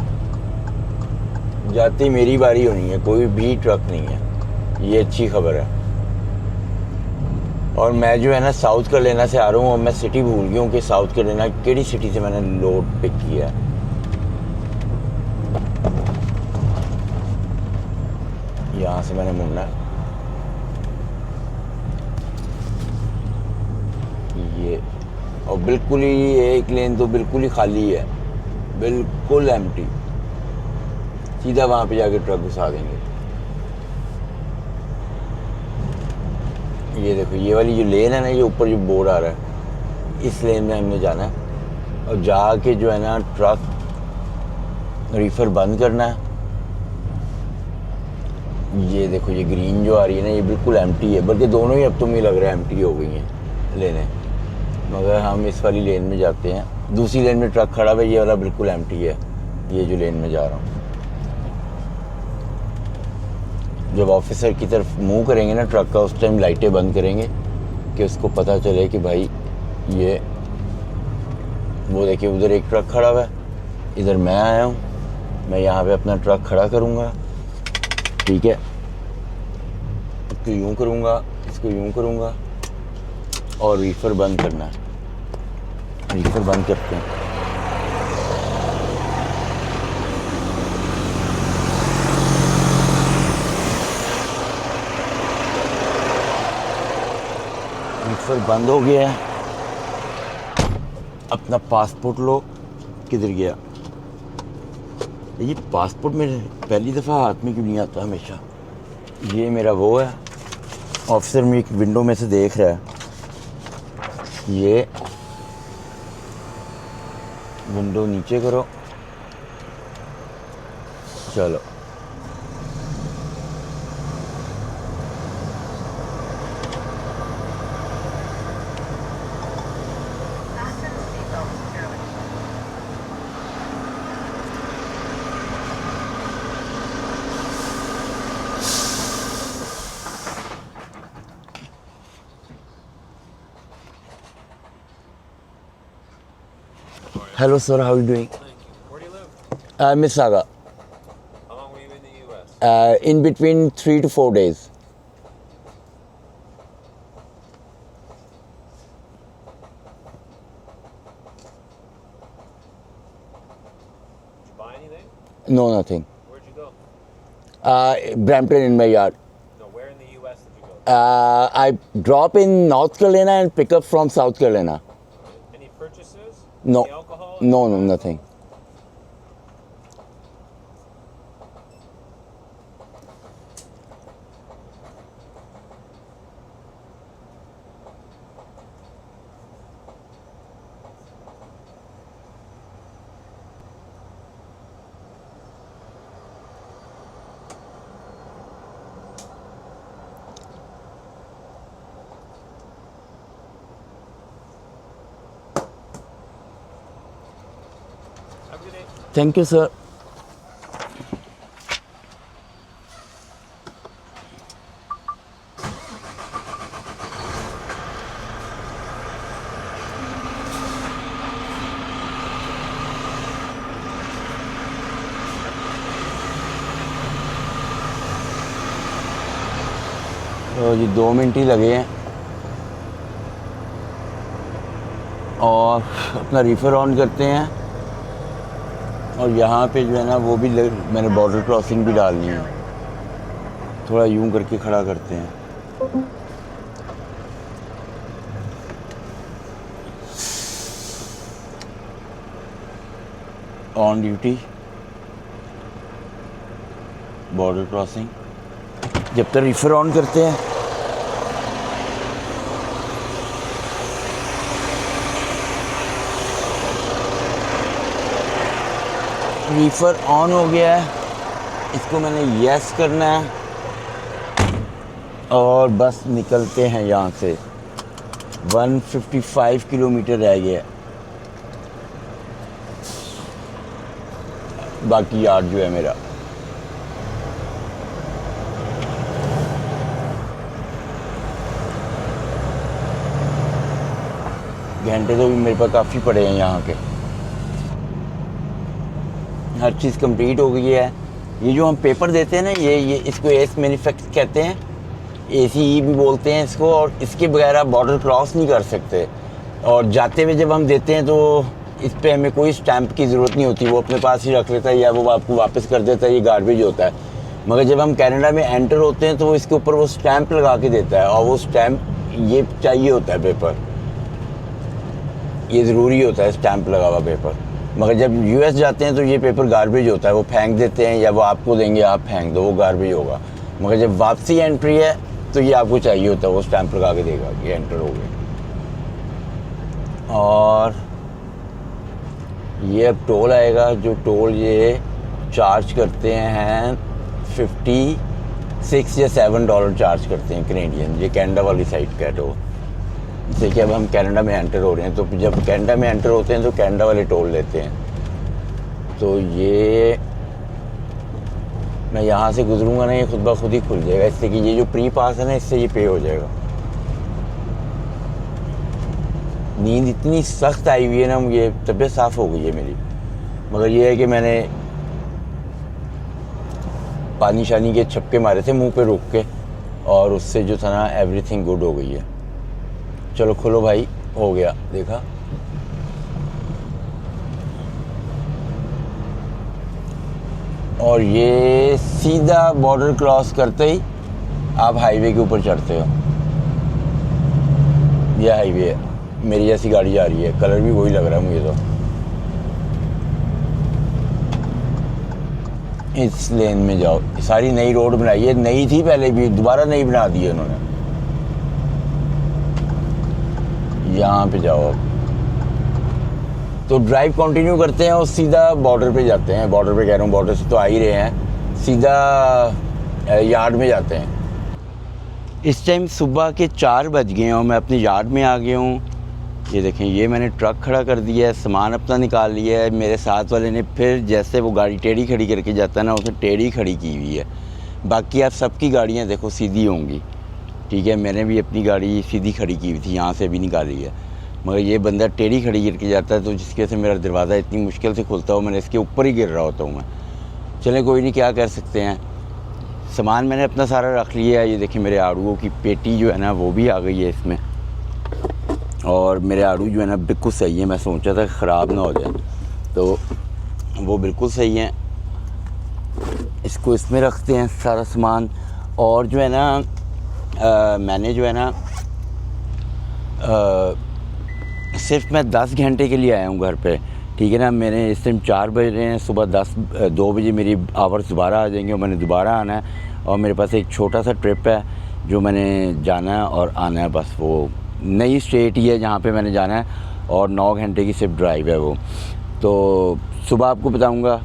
जाती मेरी बारी होनी है, कोई भी ट्रक नहीं है। ये अच्छी खबर है। और मैं जो है ना साउथ कैरोलिना से आ रहा हूँ, और मैं सिटी भूल गया हूँ कि साउथ कैरोलिना केड़ी सिटी से मैंने लोड पिक किया है। यहाँ से मैंने मुड़ना है, ये, और बिल्कुल ही एक लेन तो बिल्कुल ही खाली है, बिल्कुल एम्प्टी। सीधा वहाँ पे जाके ट्रक घुसा देंगे। ये देखो, ये वाली जो लेन है ना, ये ऊपर जो बोर्ड आ रहा है, इस लेन में हमने जाना है, और जाके जो है ना ट्रक रीफर बंद करना है, ये देखो ये ग्रीन जो आ रही है ना ये बिल्कुल एम्प्टी है, बल्कि दोनों ही अब तो मुझे लग रहा है एम्प्टी हो गई हैं लेने। मगर हम इस वाली लेन में जाते हैं, दूसरी लेन में ट्रक खड़ा हुआ है, ये वाला बिल्कुल एम्प्टी है, ये जो लेन में जा रहा हूँ। जब ऑफिसर की तरफ मूव करेंगे ना ट्रक का, उस टाइम लाइटें बंद करेंगे कि उसको पता चले कि भाई ये, वो देखिए उधर एक ट्रक खड़ा हुआ है, इधर मैं आया हूँ, मैं यहाँ पे अपना ट्रक खड़ा करूँगा, ठीक है, इसको यूँ करूँगा, इसको यूँ करूँगा और रीफर बंद करना है। रीफर बंद करते हैं। रीफर बंद हो गया है। अपना पासपोर्ट लो, किधर गया ये पासपोर्ट? मेरे पहली दफ़ा हाथ में क्यों नहीं आता हमेशा? ये मेरा वो है, ऑफिसर में एक विंडो में से देख रहा है, ये विंडो नीचे करो, चलो Hello sir, how are you doing? Thank you. Where do you live? Mississauga. How long were you in the U.S.? In between 3 to 4 days. Did you buy anything? No, nothing. Where'd you go? Brampton in my yard. No, where in the U.S. did you go? I drop in North Carolina and pick up from South Carolina. Any purchases? No. Any alcohol? No, no, nothing. Have a good day. Thank you, sir. तो जी 2 minute ही लगे हैं और अपना Reifer on करते हैं। और यहाँ पे जो है ना वो भी मैंने बॉर्डर क्रॉसिंग भी डालनी है, थोड़ा यूं करके खड़ा करते हैं। ऑन ड्यूटी बॉर्डर क्रॉसिंग, जब तक रीफर ऑन करते हैं रीफर ऑन हो गया है, इसको मैंने यस करना है और बस निकलते हैं यहाँ से। 155 किलोमीटर रह गया, बाकी यार्ड जो है मेरा। घंटे तो भी मेरे पास काफ़ी पड़े हैं यहाँ के। हर चीज़ कंप्लीट हो गई है। ये जो हम पेपर देते हैं ना, ये इसको एस मैन्युफैक्चर कहते हैं, ACE भी बोलते हैं इसको, और इसके बगैर आप बॉर्डर क्रॉस नहीं कर सकते। और जाते हुए जब हम देते हैं तो इस पे हमें कोई स्टैंप की ज़रूरत नहीं होती, वो अपने पास ही रख लेता है या वो आपको वापस कर देता है, ये गार्बेज होता है। मगर जब हम कनाडा में एंटर होते हैं तो वो इसके ऊपर वो स्टैंप लगा के देता है, और वो स्टैंप ये चाहिए होता है, पेपर ये ज़रूरी होता है, स्टैंप लगा हुआ पेपर। मगर जब US जाते हैं तो ये पेपर गार्बेज होता है, वो फेंक देते हैं या वो आपको देंगे, आप फेंक दो, वो गार्बेज होगा। मगर जब वापसी एंट्री है तो ये आपको चाहिए होता है, वो स्टैंप लगा के देगा कि एंटर हो गए। और ये अब टोल आएगा, जो टोल ये चार्ज करते हैं 50 $6 या $7 चार्ज करते हैं कैनेडियन। ये कनाडा वाली साइड का टोल। जैसे कि अब हम कनाडा में एंटर हो रहे हैं, तो जब कनाडा में एंटर होते हैं तो कनाडा वाले टोल लेते हैं। तो ये मैं यहाँ से गुजरूंगा ना, ये खुद ब खुद ही खुल जाएगा, इससे कि ये जो प्री पास है ना, इससे ये पे हो जाएगा। नींद इतनी सख्त आई हुई है ना, मुझे तबीयत साफ़ हो गई है मेरी, मगर ये है कि मैंने पानी शानी के छपके मारे थे मुंह पे रोक के, और उससे जो था ना एवरीथिंग गुड हो गई है। चलो खोलो भाई, हो गया, देखा। और ये सीधा बॉर्डर क्रॉस करते ही आप हाईवे के ऊपर चढ़ते हो। यह हाईवे है, मेरी जैसी गाड़ी जा रही है, कलर भी वही लग रहा है मुझे तो। इस लेन में जाओ। सारी नई रोड बनाई है, नई थी पहले भी, दोबारा नई बना दी है उन्होंने। यहाँ पे जाओ अब। तो ड्राइव कंटिन्यू करते हैं और सीधा बॉर्डर पे जाते हैं। बॉर्डर पे कह रहा हूँ, बॉर्डर से तो आ ही रहे हैं, सीधा यार्ड में जाते हैं। इस टाइम सुबह के 4 बज गए हैं और मैं अपने यार्ड में आ गया हूँ। ये देखें, ये मैंने ट्रक खड़ा कर दिया है, सामान अपना निकाल लिया है। मेरे साथ वाले ने फिर जैसे वो गाड़ी टेढ़ी खड़ी करके जाता है ना, उसने टेढ़ी खड़ी की हुई है। बाकी आप सबकी गाड़ियाँ देखो सीधी होंगी, ठीक है। मैंने भी अपनी गाड़ी सीधी खड़ी की हुई थी, यहाँ से भी निकाली है, मगर ये बंदा टेढ़ी खड़ी करके जाता है, तो जिसकी वजह से मेरा दरवाज़ा इतनी मुश्किल से खुलता हो, मैंने इसके ऊपर ही गिर रहा होता हूँ मैं। चलें कोई नहीं, क्या कर सकते हैं। सामान मैंने अपना सारा रख लिया है। ये देखिए, मेरे आड़ूओं की पेटी जो है ना, वो भी आ गई है इसमें। और मेरे आड़ू जो है ना बिल्कुल सही है, मैं सोचा था ख़राब ना हो जाए, तो वो बिल्कुल सही है। इसको इसमें रखते हैं सारा सामान। और जो है ना मैंने जो है ना सिर्फ मैं 10 घंटे के लिए आया हूँ घर पे, ठीक है ना। मैंने इस टाइम 4 बज रहे हैं, सुबह 2 बजे मेरी आवर्स दोबारा आ जाएंगे और मैंने दोबारा आना है। और मेरे पास एक छोटा सा ट्रिप है जो मैंने जाना है और आना है, बस। वो नई स्टेट ही है जहाँ पे मैंने जाना है, और 9 घंटे की सिर्फ ड्राइव है वो। तो सुबह आपको बताऊँगा,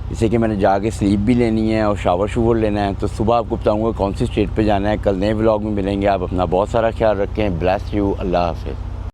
जैसे कि मैंने जाके स्लीप भी लेनी है और शावर शूवर लेना है, तो सुबह आपको बताऊँगा कौन सी स्टेट पे जाना है। कल नए व्लॉग में मिलेंगे। आप अपना बहुत सारा ख्याल रखें। Bless you. अल्लाह हाफ़िज़।